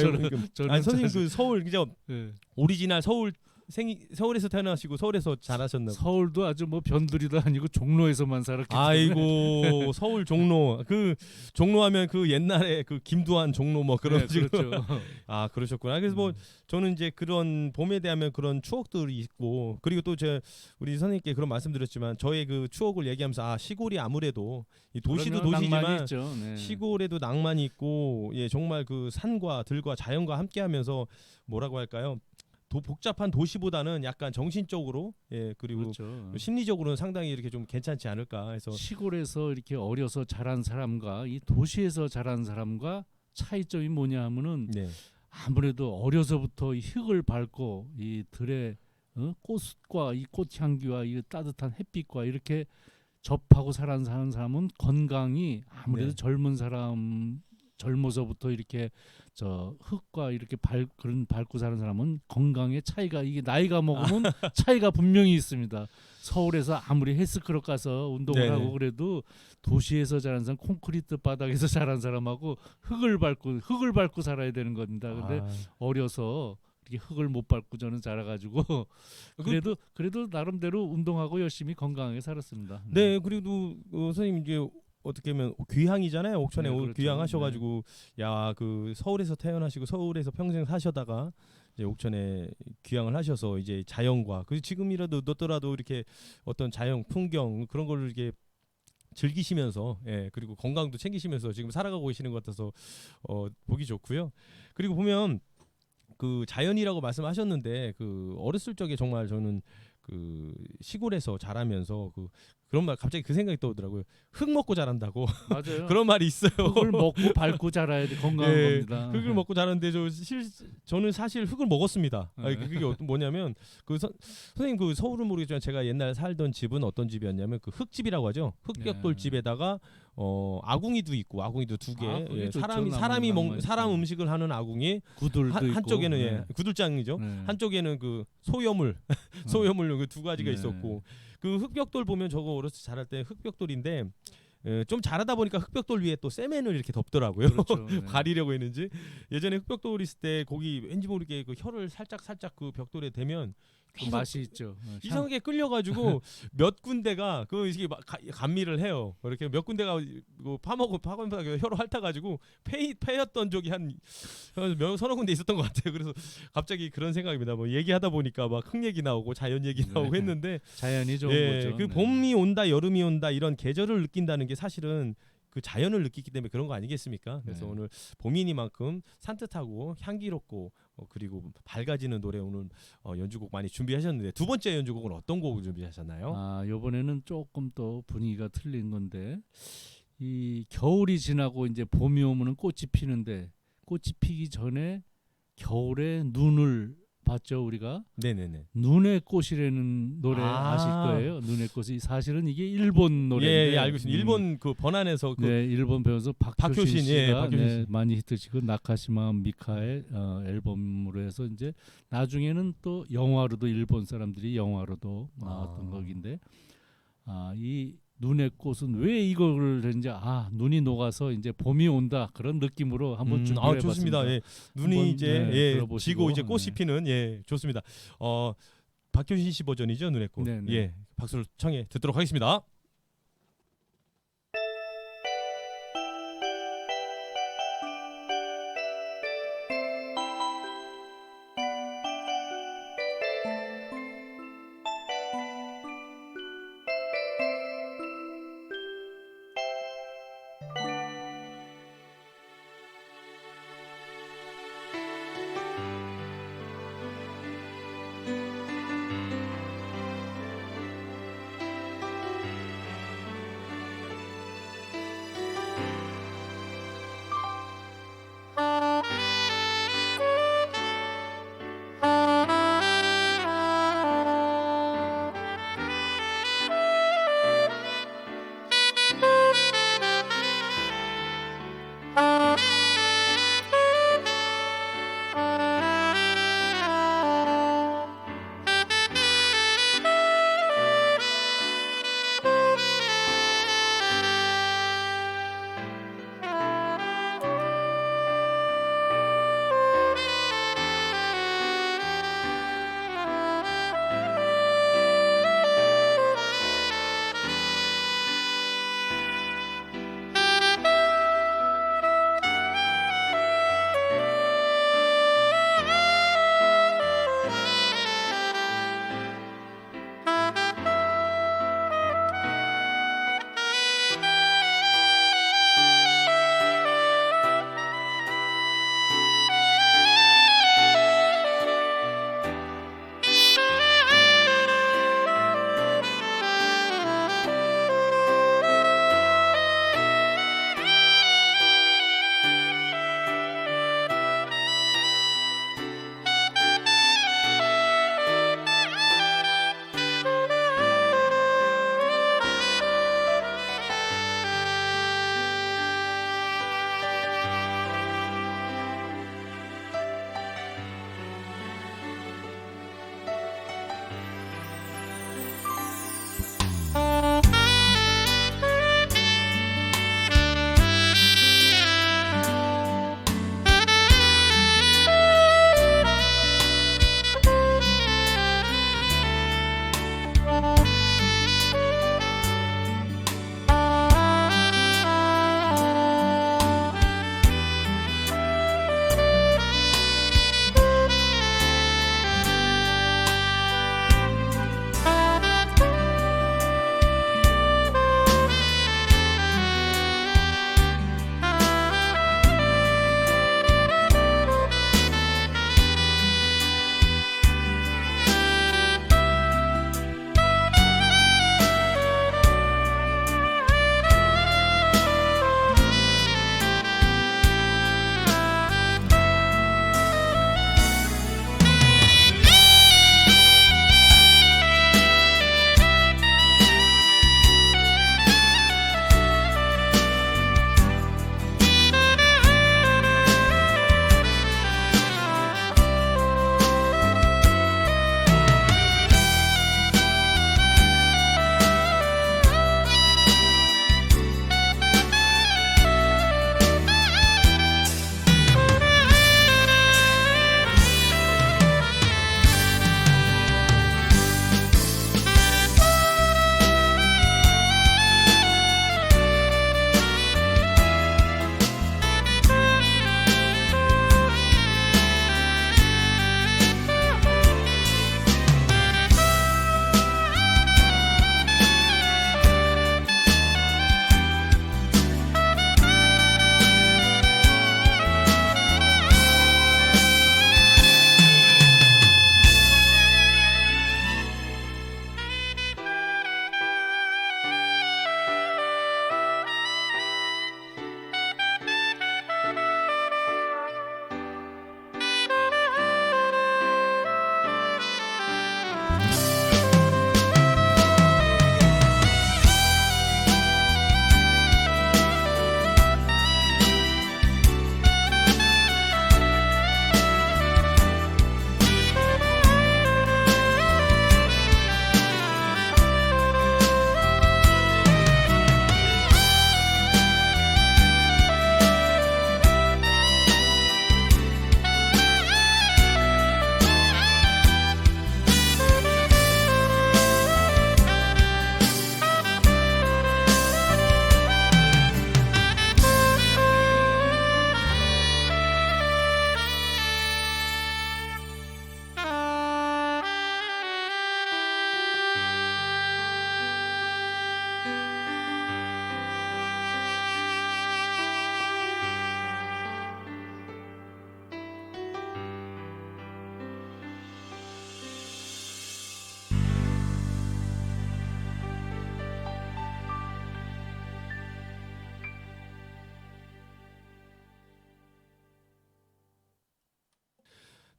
저는
선생님 그 서울 그죠?
네.
오리지널 서울에서 태어나시고 서울에서 자라셨나?
서울도 아주 뭐 변두리도 아니고 종로에서만 살았기 때문에.
아이고 서울 종로 그 종로하면 그 옛날에 그 김두한 종로 뭐 그런 식으로.
그렇죠.
아 그러셨구나. 그래서 뭐 저는 이제 그런 봄에 대하면 그런 추억들이 있고 그리고 또 우리 선생님께 그런 말씀드렸지만 저의 그 추억을 얘기하면서 시골이 아무래도 이 도시도 도시지만
네.
시골에도 낭만이 있고 정말 그 산과 들과 자연과 함께하면서 뭐라고 할까요? 복잡한 도시보다는 약간 정신적으로 그리고
그렇죠.
심리적으로는 상당히 이렇게 좀 괜찮지 않을까 해서
시골에서 이렇게 어려서 자란 사람과 이 도시에서 자란 사람과 차이점이 뭐냐 하면은
네.
아무래도 어려서부터 이 흙을 밟고 이 들의 꽃과 이 꽃향기와 이 따뜻한 햇빛과 이렇게 접하고 사는 사람은 건강이 아무래도
네.
젊은 사람 젊어서부터 이렇게 저 흙과 이렇게 그런 밟고 사는 사람은 건강의 차이가 이게 나이가 먹으면 차이가 분명히 있습니다. 서울에서 아무리 헬스클럽 가서 운동을
네네.
하고 그래도 도시에서 자란 사람 콘크리트 바닥에서 자란 사람하고 흙을 밟고 살아야 되는 겁니다. 근데 어려서 이렇게 흙을 못 밟고 저는 자라가지고 그래도 나름대로 운동하고 열심히 건강하게 살았습니다.
네, 그리고 선생님 이제 어떻게 보면 귀향이잖아요. 옥천에
네, 그렇죠.
귀향하셔가지고 야 그 서울에서 태어나시고 서울에서 평생 사셔다가 이제 옥천에 귀향을 하셔서 이제 자연과 그 지금이라도 넣더라도 이렇게 어떤 자연 풍경 그런 걸 이렇게 즐기시면서 그리고 건강도 챙기시면서 지금 살아가고 계시는 것 같아서 보기 좋고요. 그리고 보면 그 자연이라고 말씀하셨는데 그 어렸을 적에 정말 저는 그 시골에서 자라면서 그런 말 갑자기 그 생각이 떠오르더라고요. 흙 먹고 자란다고
맞아요.
그런 말이 있어요.
흙을 먹고 밟고 자라야 돼 건강한 겁니다.
흙을 먹고 자랐는데 저는 사실 흙을 먹었습니다. 아니, 그게 뭐냐면 선생님 그 서울은 모르겠지만 제가 옛날 살던 집은 어떤 집이었냐면 그 흙집이라고 하죠. 흙벽돌 집에다가 아궁이도 있고 아궁이도 2개.
그게 좋죠.
사람 음식을 하는 아궁이
구들도 있고
한쪽에는 구들장이죠. 한쪽에는 그 소여물 그 2가지가 있었고 그 흙벽돌 보면 저거 어렸을 때 자랄 때 흙벽돌인데 좀 자라다 보니까 흙벽돌 위에 또 세면을 이렇게 덮더라고요.
그렇죠.
가리려고 했는지 예전에 흙벽돌 있을 때 거기 왠지 모르게 그 혀를 살짝 그 벽돌에 대면
그 맛이 있죠.
이상하게 끌려가지고 몇 군데가 이게 감미를 해요. 이렇게 몇 군데가 파먹으면서 혀로 핥아가지고 패였던 적이 한 서너 군데 있었던 것 같아요. 그래서 갑자기 그런 생각입니다. 뭐 얘기하다 보니까 막 흙 얘기 나오고 자연 얘기 나오고 했는데
자연이 좋은 거죠.
그 봄이 온다 여름이 온다 이런 계절을 느낀다는 게 사실은 그 자연을 느끼기 때문에 그런 거 아니겠습니까? 그래서 오늘 봄이니만큼 산뜻하고 향기롭고 그리고 밝아지는 노래 오늘 연주곡 많이 준비하셨는데 두 번째 연주곡은 어떤 곡을 준비하셨나요?
이번에는 조금 또 분위기가 틀린 건데 이 겨울이 지나고 이제 봄이 오면은 꽃이 피는데 꽃이 피기 전에 겨울에 눈을 봤죠 우리가.
네네네.
눈의 꽃이라는 노래 아실 거예요. 눈의 꽃이 사실은 이게 일본 노래인데.
예, 알고 있습니다. 일본 그 번안에서
일본 배우서 박효신 씨가
박효신 씨.
많이 히트치고 나카시마 미카의 앨범으로 해서 이제 나중에는 또 영화로도 일본 사람들이 영화로도 나왔던 곡인데 이 눈의 꽃은 왜 이거를 했는지 눈이 녹아서 이제 봄이 온다 그런 느낌으로 한번 준비해봤습니다.
좋습니다. 눈이 이제
들어보시고.
지고 이제 꽃이 피는 좋습니다. 박효신 씨 버전이죠 눈의 꽃.
네네.
박수를 청해 듣도록 하겠습니다.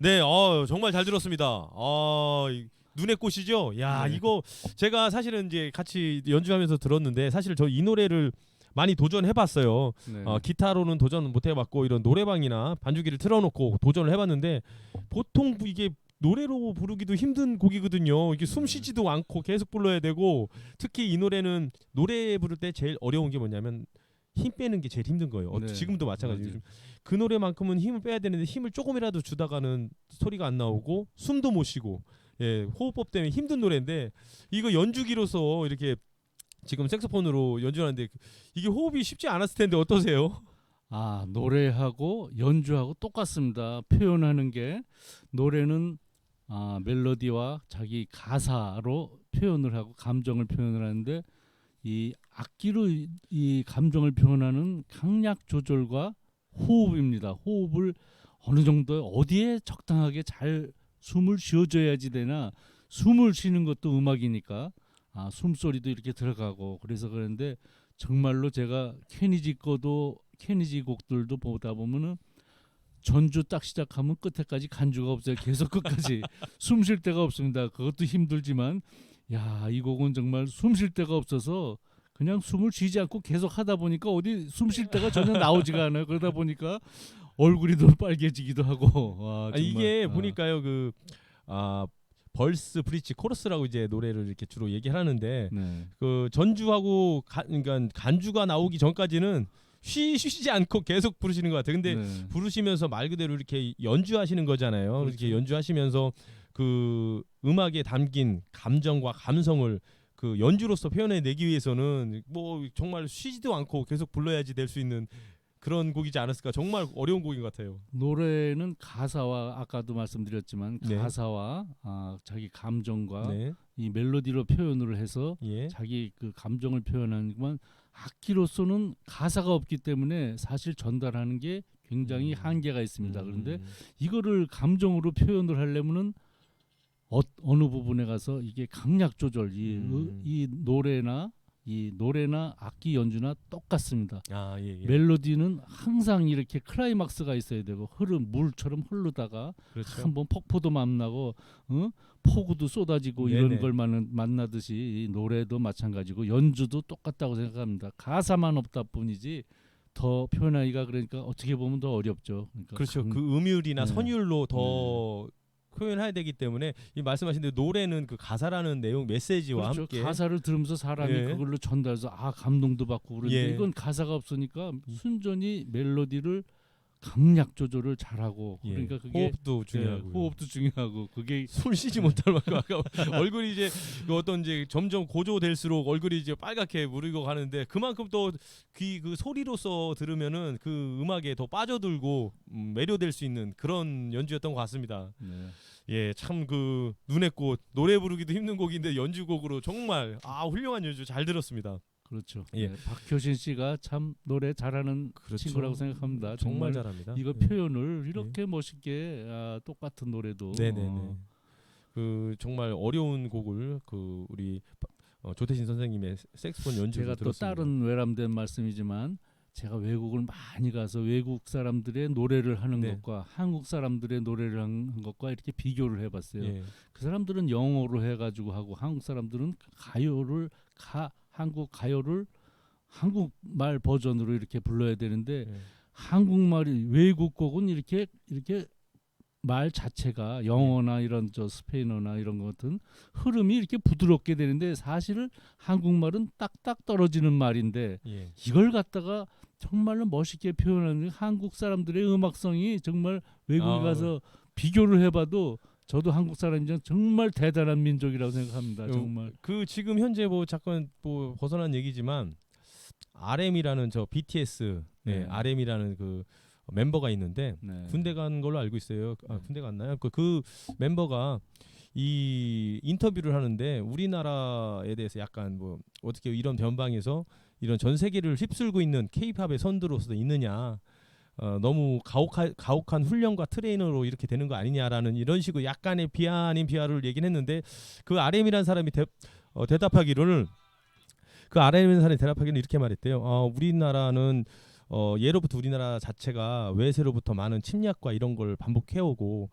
네, 정말 잘 들었습니다. 눈의 꽃이죠. 야,
네.
이거 제가 사실은 이제 같이 연주하면서 들었는데 사실 저 이 노래를 많이 도전해봤어요.
네.
기타로는 도전 못 해봤고 이런 노래방이나 반주기를 틀어놓고 도전을 해봤는데 보통 이게 노래로 부르기도 힘든 곡이거든요. 이게 숨 쉬지도 않고 계속 불러야 되고 특히 이 노래는 노래 부를 때 제일 어려운 게 뭐냐면 힘 빼는 게 제일 힘든 거예요.
네.
지금도 마찬가지예요.
맞아요.
그 노래만큼은 힘을 빼야 되는데 힘을 조금이라도 주다가는 소리가 안 나오고 숨도 못 쉬고 호흡법 때문에 힘든 노래인데 이거 연주기로서 이렇게 지금 색소폰으로 연주하는데 이게 호흡이 쉽지 않았을 텐데 어떠세요?
노래하고 연주하고 똑같습니다. 표현하는 게 노래는 멜로디와 자기 가사로 표현을 하고 감정을 표현을 하는데 이 악기로 이 감정을 표현하는 강약 조절과 호흡입니다. 호흡을 어느 정도 어디에 적당하게 잘 숨을 쉬어줘야지 되나 숨을 쉬는 것도 음악이니까 숨소리도 이렇게 들어가고 그래서 그런데 정말로 제가 케니지 곡들도 보다 보면은 전주 딱 시작하면 끝에까지 간주가 없어요. 계속 끝까지 숨 쉴 데가 없습니다. 그것도 힘들지만 이 곡은 정말 숨 쉴 데가 없어서 그냥 숨을 쉬지 않고 계속 하다 보니까 어디 숨 쉴 데가 전혀 나오지가 않아요. 그러다 보니까 얼굴이 더 빨개지기도 하고 정말.
이게 보니까요 벌스, 브릿지, 코러스라고 이제 노래를 이렇게 주로 얘기하는데
네.
그 전주하고 그러니까 간주가 나오기 전까지는 쉬지 않고 계속 부르시는 것 같아요. 근데
네.
부르시면서 말 그대로 이렇게 연주하시는 거잖아요.
그렇죠.
이렇게 연주하시면서 그 음악에 담긴 감정과 감성을 그 연주로서 표현해내기 위해서는 뭐 정말 쉬지도 않고 계속 불러야지 될 수 있는 그런 곡이지 않았을까. 정말 어려운 곡인 것 같아요.
노래는 가사와 아까도 말씀드렸지만
네.
가사와 자기 감정과
네.
이 멜로디로 표현을 해서
예.
자기 그 감정을 표현하는 것만 악기로서는 가사가 없기 때문에 사실 전달하는 게 굉장히 한계가 있습니다. 그런데 이거를 감정으로 표현을 하려면은 어느 부분에 가서 이게 강약 조절 이 노래나 악기 연주나 똑같습니다.
예.
멜로디는 항상 이렇게 클라이막스가 있어야 되고 물처럼 흐르다가
그렇죠.
한번 폭포도 만나고 폭우도 쏟아지고
네네.
이런 걸 만나듯이 이 노래도 마찬가지고 연주도 똑같다고 생각합니다. 가사만 없다 뿐이지 더 표현하기가 그러니까 어떻게 보면 더 어렵죠. 그러니까
그렇죠. 그 음율이나
네.
선율로 더 표현해야 되기 때문에 이 말씀하신 대로 노래는 그 가사라는 내용 메시지와
그렇죠.
함께
가사를 들으면서 사람이
예.
그걸로 전달해서 감동도 받고 그러는데
예.
이건 가사가 없으니까 순전히 멜로디를 강약 조절을 잘하고
예.
그러니까 그게
호흡도 중요하고
호흡도 중요하고 그게
숨 쉬지 못할 만큼 아까 얼굴이 이제 그 어떤 이제 점점 고조될수록 얼굴이 이제 빨갛게 무르고 가는데 그만큼 또 귀 그 소리로서 들으면은 그 음악에 더 빠져들고 매료될 수 있는 그런 연주였던 것 같습니다.
네.
예, 참 그 눈의 꽃 노래 부르기도 힘든 곡인데 연주곡으로 정말 훌륭한 연주 잘 들었습니다.
그렇죠.
예.
네, 박효신 씨가 참 노래 잘하는
그렇죠.
친구라고 생각합니다.
정말 잘합니다.
이거
예.
표현을 이렇게 멋있게 똑같은 노래도
네네네. 그 정말 어려운 곡을 그 우리 조태신 선생님의 색소폰 연주로
제가 또
들었습니다.
다른 외람된 말씀이지만 제가 외국을 많이 가서 외국 사람들의 노래를 하는
네.
것과 한국 사람들의 노래를 하는 것과 이렇게 비교를 해봤어요.
예.
그 사람들은 영어로 해가지고 하고 한국 사람들은 한국 가요를 한국말 버전으로 이렇게 불러야 되는데
예.
한국말이 외국 곡은 이렇게 말 자체가 영어나 이런 스페인어나 이런 것 같은 흐름이 이렇게 부드럽게 되는데 사실은 한국말은 딱딱 떨어지는 말인데
예.
이걸 갖다가 정말로 멋있게 표현하는 한국 사람들의 음악성이 정말 외국에 가서 비교를 해봐도 저도 한국 사람이지만 정말 대단한 민족이라고 생각합니다. 정말.
그 지금 현재 뭐 잠깐 뭐 벗어난 얘기지만 RM이라는 저 BTS
네.
RM이라는 그 멤버가 있는데
네.
군대 간 걸로 알고 있어요. 군대 갔나요? 그 멤버가 이 인터뷰를 하는데 우리나라에 대해서 약간 뭐 어떻게 이런 변방에서 이런 전 세계를 휩쓸고 있는 K-팝의 선두로서 있느냐. 너무 가혹한 훈련과 트레이너로 이렇게 되는 거 아니냐라는 이런 식으로 약간의 비하 아닌 비하를 얘기는 했는데 그 RM이라는 사람이 대답하기로는 이렇게 말했대요. 우리나라는 예로부터 우리나라 자체가 외세로부터 많은 침략과 이런 걸 반복해오고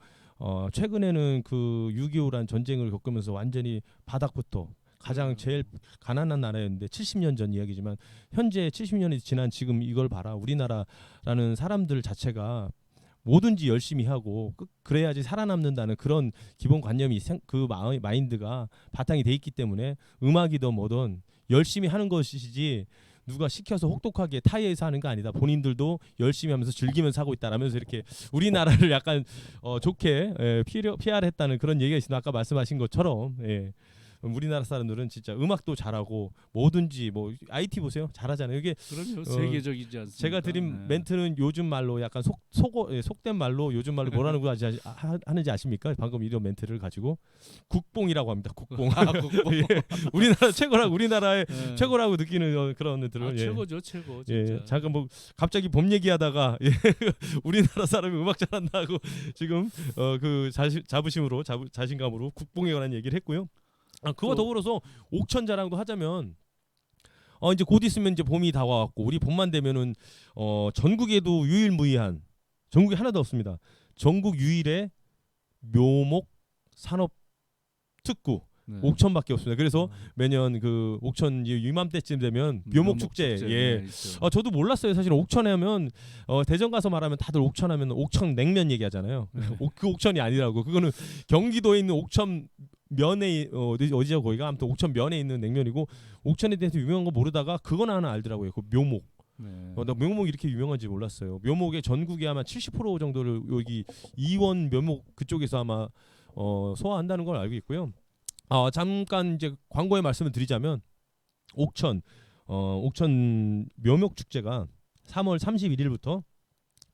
최근에는 그 6.25란 전쟁을 겪으면서 완전히 바닥부터 가장 제일 가난한 나라였는데 70년 전 이야기지만 현재 70년이 지난 지금 이걸 봐라. 우리나라라는 사람들 자체가 뭐든지 열심히 하고 그래야지 살아남는다는 그런 기본 관념이 그 마인드가 바탕이 돼 있기 때문에 음악이든 뭐든 열심히 하는 것이지 누가 시켜서 혹독하게 타이에서 하는 거 아니다. 본인들도 열심히 하면서 즐기면서 하고 있다라면서 이렇게 우리나라를 약간 좋게 PR했다는 그런 얘기가 있습니다. 아까 말씀하신 것처럼 우리나라 사람들은 진짜 음악도 잘하고 뭐든지 뭐 IT 보세요. 잘하잖아요. 이게
그럼요. 세계적이지 않습니까?
제가 드린
네.
멘트는 요즘 말로 약간 속된 말로 요즘 말로 뭐라는 거 하는지 아십니까? 방금 이런 멘트를 가지고 국뽕이라고 합니다. 국뽕.
국뽕.
예. 우리나라 최고라고 우리나라의
네.
최고라고 느끼는 그런 것들을
최고죠, 최고. 진짜.
예. 잠깐 뭐 갑자기 봄 얘기하다가 우리나라 사람이 음악 잘한다고 지금 그 자부심으로 자신감으로 국뽕에 관한 얘기를 했고요. 그와 더불어서 옥천 자랑도 하자면 이제 곧 있으면 이제 봄이 다가왔고 우리 봄만 되면은 전국에도 유일무이한 전국에 하나도 없습니다. 전국 유일의 묘목 산업 특구
네.
옥천밖에 없습니다. 그래서 매년 그 옥천 이맘때쯤 되면 묘목 축제
있죠.
저도 몰랐어요. 사실 옥천 하면 대전 가서 말하면 다들 옥천 하면 옥천 냉면 얘기하잖아요.
네.
그 옥천이 아니라고. 그거는 경기도에 있는 옥천 면에 어디죠 거기가 아무튼 옥천 면에 있는 냉면이고 옥천에 대해서 유명한 거 모르다가 그건 하나 알더라고요. 그 묘목.
네.
나 묘목이 이렇게 유명한지 몰랐어요. 묘목의 전국에 아마 70% 정도를 여기 이원 묘목 그쪽에서 아마 소화한다는 걸 알고 있고요. 잠깐 이제 광고의 말씀을 드리자면 옥천 묘목 축제가 3월 31일부터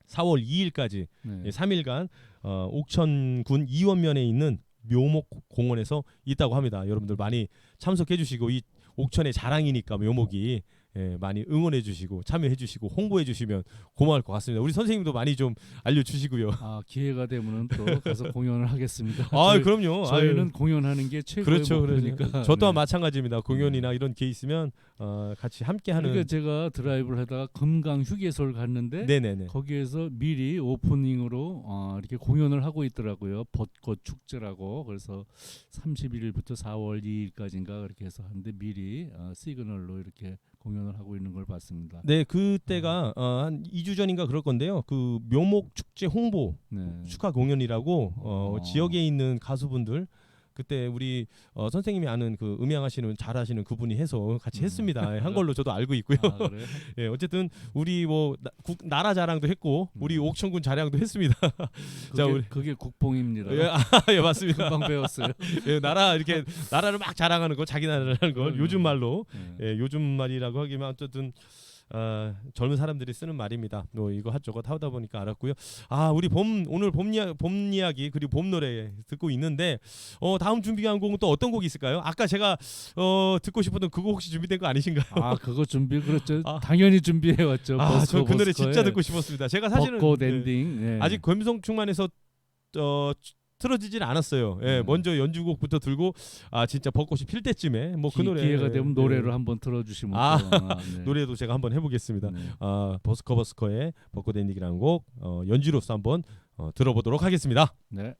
4월 2일까지
네.
3일간 옥천군 이원면에 있는 묘목 공원에서 있다고 합니다. 여러분들 많이 참석해 주시고 이 옥천의 자랑이니까 묘목이 많이 응원해 주시고 참여해 주시고 홍보해 주시면 고마울 것 같습니다. 우리 선생님도 많이 좀 알려 주시고요.
기회가 되면은 또 가서 공연을 하겠습니다.
그럼요.
저희는 공연하는 게 최고의 목표니까.
그렇죠. 저 또한
네.
마찬가지입니다. 공연이나 이런 게 있으면 같이 함께 하는.
그러니까 제가 드라이브를 하다가 금강 휴게소를 갔는데
네네네.
거기에서 미리 오프닝으로 이렇게 공연을 하고 있더라고요. 벚꽃 축제라고. 그래서 31일부터 4월 2일까지인가 그렇게 해서 하는데 미리 시그널로 이렇게 공연을 하고 있는 걸 봤습니다.
네, 그때가 한 2주 전인가 그럴 건데요. 그 묘목 축제 홍보
네.
축하 공연이라고 지역에 있는 가수분들 그때 우리 선생님이 아는 그 음향하시는 잘하시는 그분이 해서 같이 했습니다. 한 걸로 저도 알고 있고요.
그래요?
예, 어쨌든 우리 뭐 나라 자랑도 했고 우리 옥천군 자랑도 했습니다.
그게 국뽕입니다.
예, 맞습니다.
금방 배웠어요.
예, 나라를 막 자랑하는 거, 자기 나라라는 걸 요즘 말로 요즘 말이라고 하기만 어쨌든 젊은 사람들이 쓰는 말입니다. 이거 핫저것 하다 보니까 알았고요. 우리 오늘 봄 이야기 그리고 봄 노래 듣고 있는데 다음 준비한 곡은 또 어떤 곡이 있을까요? 아까 제가 듣고 싶었던 그거 혹시 준비된 거 아니신가요?
그거 그렇죠. 당연히 준비해 왔죠.
저 그 노래 진짜 듣고 싶었습니다. 제가 사실은
벚꽃 엔딩.
아직 감성충만해서 틀어지진 않았어요. 먼저 연주곡부터 들고 진짜 벚꽃이 필 때쯤에 뭐 그 노래
기회가 되면 노래를 한번 틀어주시면 네.
노래도 제가 한번 해보겠습니다.
네.
버스커의 벚꽃 엔딩이라는 곡 연주로서 한번 들어보도록 하겠습니다.
네.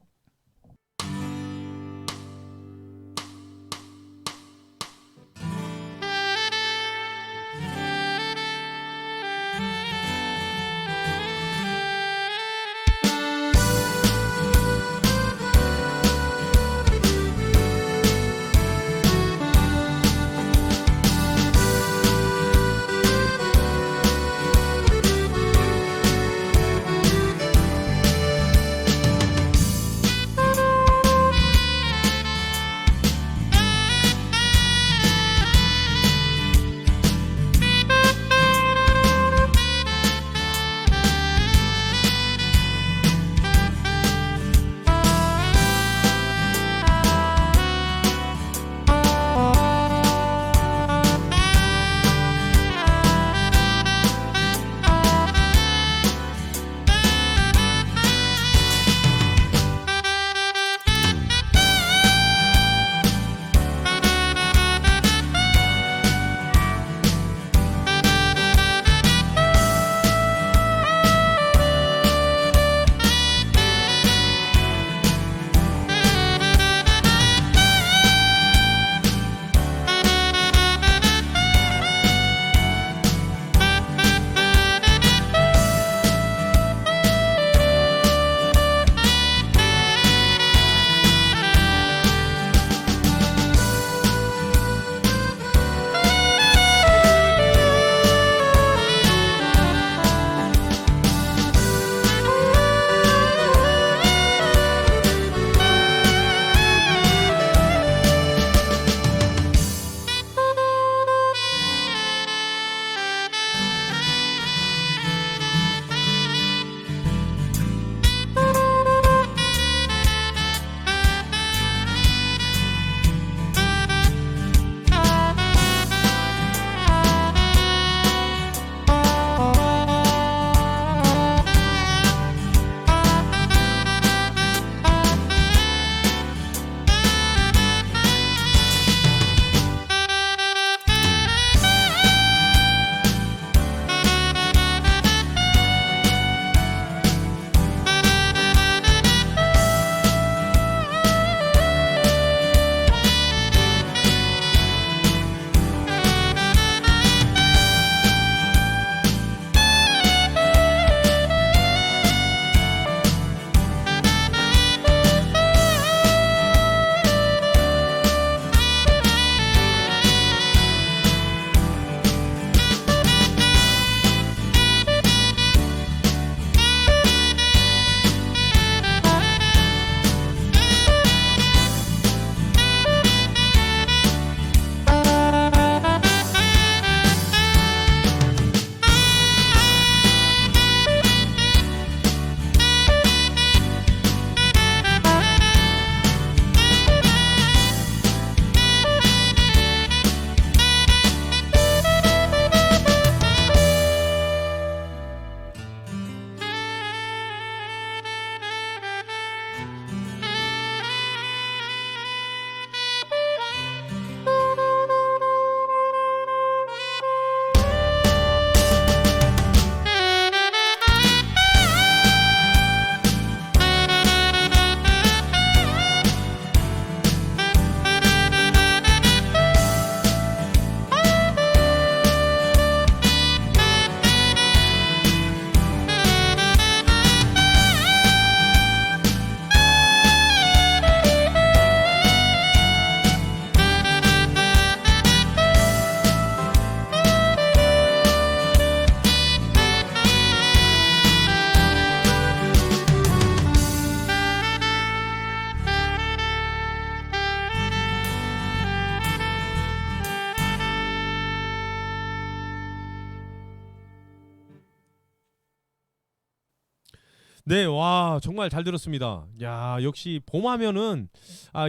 네, 와 정말 잘 들었습니다. 야 역시 봄하면은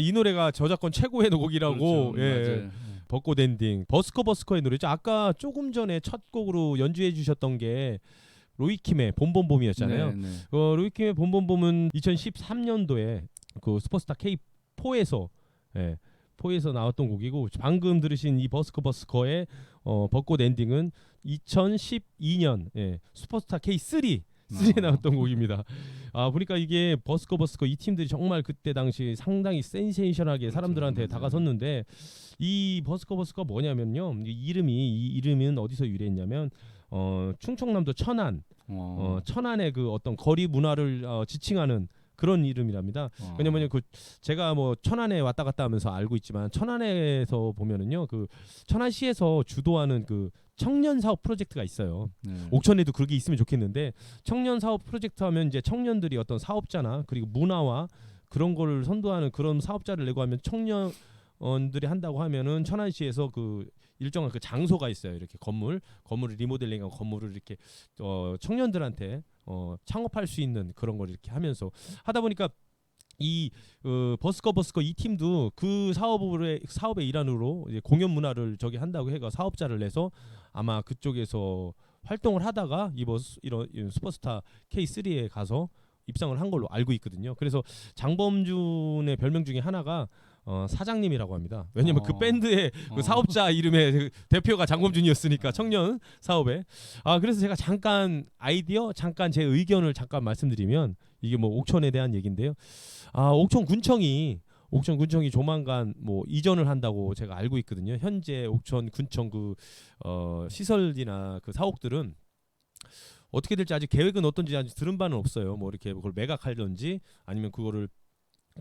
이 노래가 저작권 최고의 곡이라고.
그렇죠.
예.
맞아요.
벚꽃 엔딩 버스커의 노래죠. 아까 조금 전에 첫 곡으로 연주해 주셨던 게 로이킴의 봄봄봄이었잖아요.
네, 네.
로이킴의 봄봄봄은 2013년도에 그 슈퍼스타 K4에서 예, 4에서 나왔던 곡이고 방금 들으신 이 버스커의 벚꽃 엔딩은 2012년 슈퍼스타 K3에 나왔던 곡입니다. 보니까 이게 버스커 이 팀들이 정말 그때 당시 상당히 센세이션하게 사람들한테 다가섰는데 이 버스커가 뭐냐면요. 이 이름은 어디서 유래했냐면 충청남도 천안 천안의 그 어떤 거리 문화를 지칭하는 그런 이름이랍니다. 왜냐면 그 제가 뭐 천안에 왔다 갔다 하면서 알고 있지만 천안에서 보면은요 그 천안시에서 주도하는 그 청년 사업 프로젝트가 있어요.
네.
옥천에도 그게 있으면 좋겠는데 청년 사업 프로젝트 하면 이제 청년들이 어떤 사업자나 그리고 문화와 그런 거를 선도하는 그런 사업자를 내고 하면 청년들이 한다고 하면은 천안시에서 그 일정한 그 장소가 있어요. 이렇게 건물을 리모델링하고 건물을 이렇게 청년들한테 창업할 수 있는 그런 걸 이렇게 하면서 하다 보니까 이 버스커 이 팀도 그 사업의 일환으로 이제 공연 문화를 저기 한다고 해가 사업자를 내서 아마 그쪽에서 활동을 하다가 이런 슈퍼스타 K3에 가서 입상을 한 걸로 알고 있거든요. 그래서 장범준의 별명 중에 하나가 사장님이라고 합니다. 왜냐면 그 밴드의 그 사업자 이름의 그 대표가 장범준이었으니까 청년 사업에. 그래서 제가 잠깐 제 의견을 잠깐 말씀드리면 이게 뭐 옥천에 대한 얘기인데요. 옥천군청이 조만간 뭐 이전을 한다고 제가 알고 있거든요. 현재 옥천군청 그 시설이나 그 사옥들은 어떻게 될지 아직 계획은 어떤지 아직 들은 바는 없어요. 뭐 이렇게 그걸 매각할런지 아니면 그거를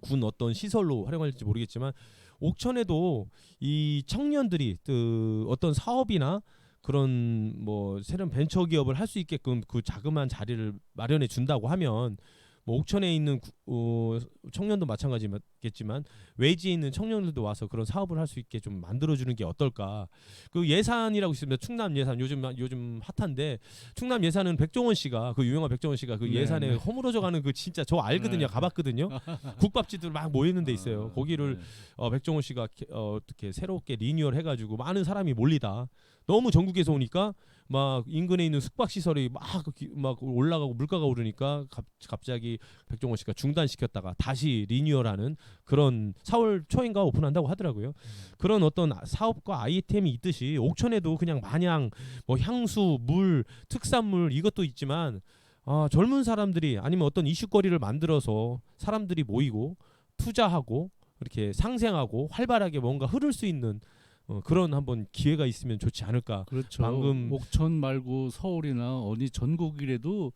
군 어떤 시설로 활용할지 모르겠지만 옥천에도 이 청년들이 그 어떤 사업이나 그런 뭐 새로운 벤처 기업을 할 수 있게끔 그 자그마한 자리를 마련해 준다고 하면 뭐 옥천에 있는 청년도 마찬가지겠지만 외지에 있는 청년들도 와서 그런 사업을 할 수 있게 좀 만들어주는 게 어떨까. 그 예산이라고 있습니다. 충남 예산 요즘 핫한데 충남 예산은 백종원 씨가 그 유명한 백종원 씨가 그 예산에 허물어져가는 그 진짜 저 알거든요. 가봤거든요. 국밥집들 막 모이는 데 있어요. 거기를 백종원 씨가 어떻게 새롭게 리뉴얼 해가지고 많은 사람이 몰리다. 너무 전국에서 오니까 막 인근에 있는 숙박 시설이 막 올라가고 물가가 오르니까 갑자기 백종원 씨가 중단시켰다가 다시 리뉴얼하는 그런 4월 초인가 오픈한다고 하더라고요. 그런 어떤 사업과 아이템이 있듯이 옥천에도 그냥 마냥 뭐 향수, 물, 특산물 이것도 있지만 젊은 사람들이 아니면 어떤 이슈거리를 만들어서 사람들이 모이고 투자하고 이렇게 상생하고 활발하게 뭔가 흐를 수 있는 그런 한번 기회가 있으면 좋지 않을까.
그렇죠.
방금
옥천 말고 서울이나 어디 전국이라도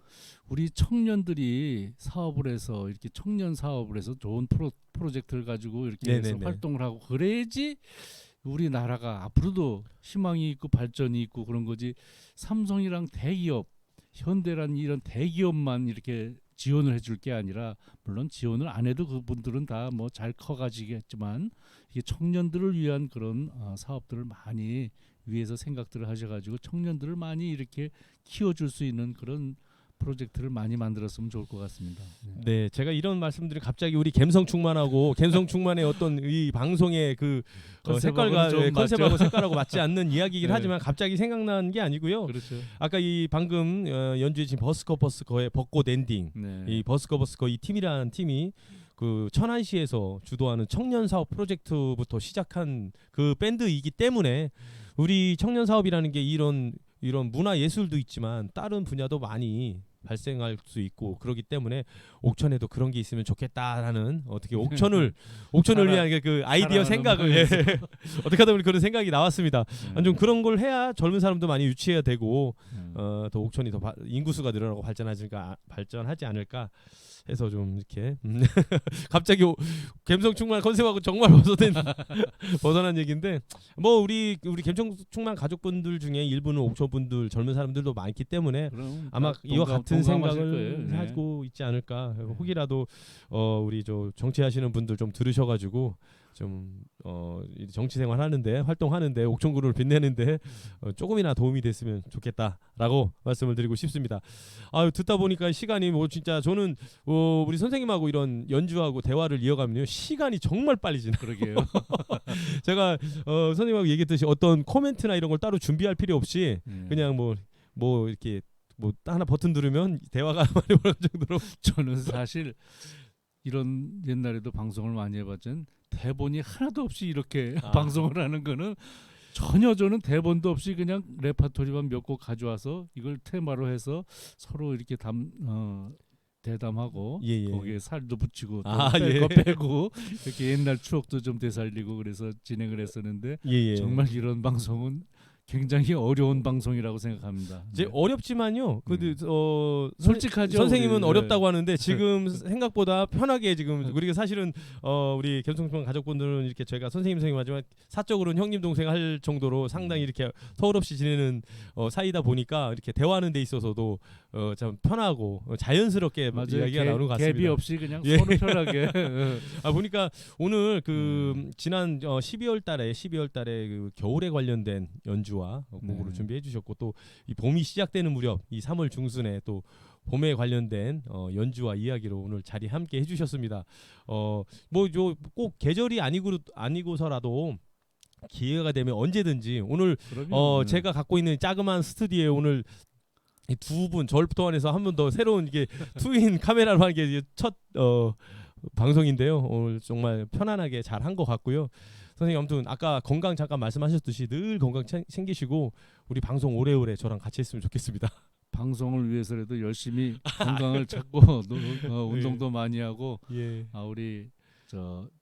우리 청년들이 사업을 해서 이렇게 청년 사업을 해서 좋은 프로젝트를 가지고 이렇게 해서 활동을 하고 그래야지 우리나라가 앞으로도 희망이 있고 발전이 있고 그런 거지. 삼성이랑 대기업, 현대란 이런 대기업만 이렇게 지원을 해줄 게 아니라 물론 지원을 안 해도 그분들은 다 뭐 잘 커가지겠지만 이게 청년들을 위한 그런 사업들을 많이 위해서 생각들을 하셔가지고 청년들을 많이 이렇게 키워줄 수 있는 그런 프로젝트를 많이 만들었으면 좋을 것 같습니다.
네, 제가 이런 말씀들이 갑자기 우리 감성충만의 어떤 이 방송의 그 색깔과 컨셉하고 색깔하고 맞지 않는 이야기이긴 하지만 갑자기 생각난 게 아니고요.
그렇죠.
아까 이 방금 연주해 주신 버스커의 벚꽃 엔딩, 이 버스커 이 팀이라는 팀이 그 천안시에서 주도하는 청년 사업 프로젝트부터 시작한 그 밴드이기 때문에 우리 청년 사업이라는 게 이런 문화 예술도 있지만 다른 분야도 많이 발생할 수 있고 그러기 때문에 옥천에도 그런 게 있으면 좋겠다라는 어떻게 옥천을 위한 그 아이디어 생각을 어떻게 하다 보니 그런 생각이 나왔습니다. 좀 그런 걸 해야 젊은 사람도 많이 유치해야 되고 더 옥천이 더 인구수가 늘어나고 발전하지 않을까 해서 좀 이렇게 갑자기 감성충만 컨셉하고 정말 벗어난 얘기인데 뭐 우리 감성충만 가족분들 중에 일부는 옥천 분들 젊은 사람들도 많기 때문에 아마 이와 같은 생각을 하고 있지 않을까. 혹이라도 우리 저 정치하시는 분들 좀 들으셔가지고 좀 정치 생활 하는데 활동하는데 옥천구를 빛내는데 조금이나 도움이 됐으면 좋겠다라고 말씀을 드리고 싶습니다. 듣다 보니까 시간이 뭐 진짜 저는 우리 선생님하고 이런 연주하고 대화를 이어가면요 시간이 정말 빨리 지나요.
그러게요.
제가 선생님하고 얘기했듯이 어떤 코멘트나 이런 걸 따로 준비할 필요 없이 그냥 뭐 이렇게 뭐 하나 버튼 누르면 대화가 많이 벌어질 정도로
저는 사실 이런 옛날에도 방송을 많이 해봤지만 대본이 하나도 없이 이렇게 방송을 하는 거는 전혀 저는 대본도 없이 그냥 레파토리만 몇 곡 가져와서 이걸 테마로 해서 서로 이렇게 대담하고 거기에 살도 붙이고 또 뺄 거 빼고 이렇게 옛날 추억도 좀 되살리고 그래서 진행을 했었는데 정말 이런 방송은 굉장히 어려운 방송이라고 생각합니다.
이제 어렵지만요.
솔직하죠.
선생님은
우리,
어렵다고 하는데 지금 생각보다 편하게 지금 우리가 사실은 우리 갬성충만 가족분들은 이렇게 저희가 선생님 하지만 사적으로는 형님 동생 할 정도로 상당히 이렇게 서울 없이 지내는 사이다 보니까 이렇게 대화하는 데 있어서도 참 편하고 자연스럽게 이야기가 나오는 것 같습니다.
갭이 없이 그냥 서로 편하게.
보니까 오늘 지난 12월 달에 그 겨울에 관련된 연주와 곡으로 준비해 주셨고 또 이 봄이 시작되는 무렵 이 3월 중순에 또 봄에 관련된 연주와 이야기로 오늘 자리 함께 해주셨습니다. 꼭 계절이 아니고서라도 기회가 되면 언제든지 오늘 제가 갖고 있는 자그마한 스튜디오에 오늘 두 분 저를 포함해서 한 분 더 새로운 이게 트윈 카메라로 하는 게 첫 방송인데요. 오늘 정말 편안하게 잘 한 것 같고요. 선생님 아무튼 아까 건강 잠깐 말씀하셨듯이 늘 건강 챙기시고 우리 방송 오래오래 저랑 같이 했으면 좋겠습니다.
방송을 위해서라도 열심히 건강을 찾고 운동도 많이 하고 우리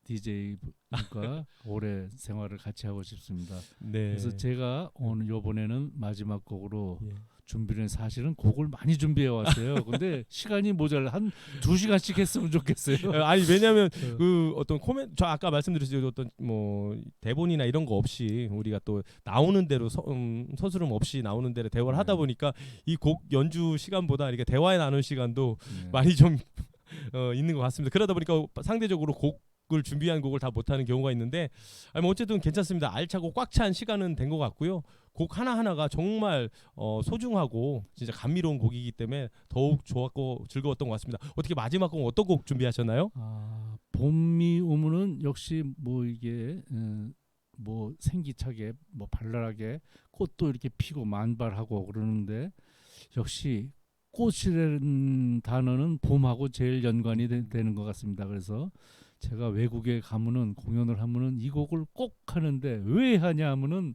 DJ과 오래 생활을 같이 하고 싶습니다. 그래서 제가 오늘 이번에는 마지막 곡으로 준비는 사실은 곡을 많이 준비해 왔어요. 근데 시간이 모자라 한 2시간씩 했으면 좋겠어요.
아니 왜냐하면 그 어떤 저 아까 말씀드렸듯이 어떤 뭐 대본이나 이런 거 없이 우리가 또 나오는 대로 서스름 없이 나오는 대로 대화를 하다 보니까 이 곡 연주 시간보다 이렇게 대화에 나눈 시간도 많이 좀 있는 것 같습니다. 그러다 보니까 상대적으로 곡을 준비한 곡을 다 못하는 경우가 있는데 뭐 어쨌든 괜찮습니다. 알차고 꽉 찬 시간은 된 것 같고요. 곡 하나하나가 정말 소중하고 진짜 감미로운 곡이기 때문에 더욱 좋았고 즐거웠던 것 같습니다. 어떻게 마지막 곡 어떤 곡 준비하셨나요?
봄이 오면은 역시 뭐 이게 뭐 생기차게 뭐 발랄하게 꽃도 이렇게 피고 만발하고 그러는데 역시 꽃이라는 단어는 봄하고 제일 연관이 되는 것 같습니다. 그래서 제가 외국에 가면은 공연을 하면은 이 곡을 꼭 하는데 왜 하냐 하면은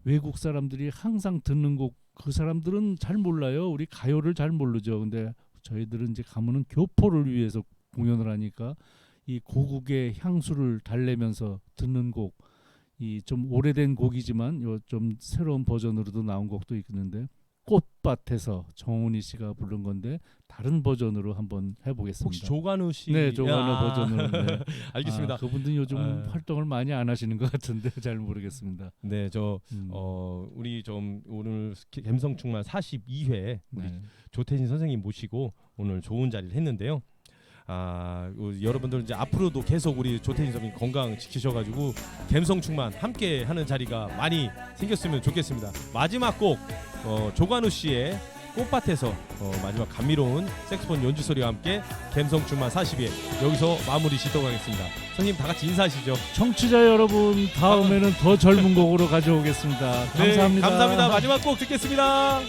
외국 사람들이 항상 듣는 곡 그 사람들은 잘 몰라요. 우리 가요를 잘 모르죠. 근데 저희들은 이제 가면은 교포를 위해서 공연을 하니까 이 고국의 향수를 달래면서 듣는 곡, 이 좀 오래된 곡이지만 요 좀 새로운 버전으로도 나온 곡도 있는데 꽃밭에서 정훈이 씨가 부른 건데 다른 버전으로 한번 해보겠습니다.
혹시 조관우 씨?
네, 조관우 버전으로. 네.
알겠습니다.
그분들은 요즘 활동을 많이 안 하시는 것 같은데 잘 모르겠습니다.
네, 우리 좀 오늘 갬성충만 42회 우리 조태진 선생님 모시고 오늘 좋은 자리를 했는데요. 여러분들 이제 앞으로도 계속 우리 조태진 선생님 건강 지키셔가지고 갬성충만 함께 하는 자리가 많이 생겼으면 좋겠습니다. 마지막 곡 조관우 씨의 꽃밭에서 마지막 감미로운 색소폰 연주 소리와 함께 갬성충만 42회 여기서 마무리 짓도록 하겠습니다. 선생님 다 같이 인사하시죠.
청취자 여러분 다음에는 더 젊은 곡으로 가져오겠습니다. 감사합니다.
네, 감사합니다. 마지막 곡 듣겠습니다.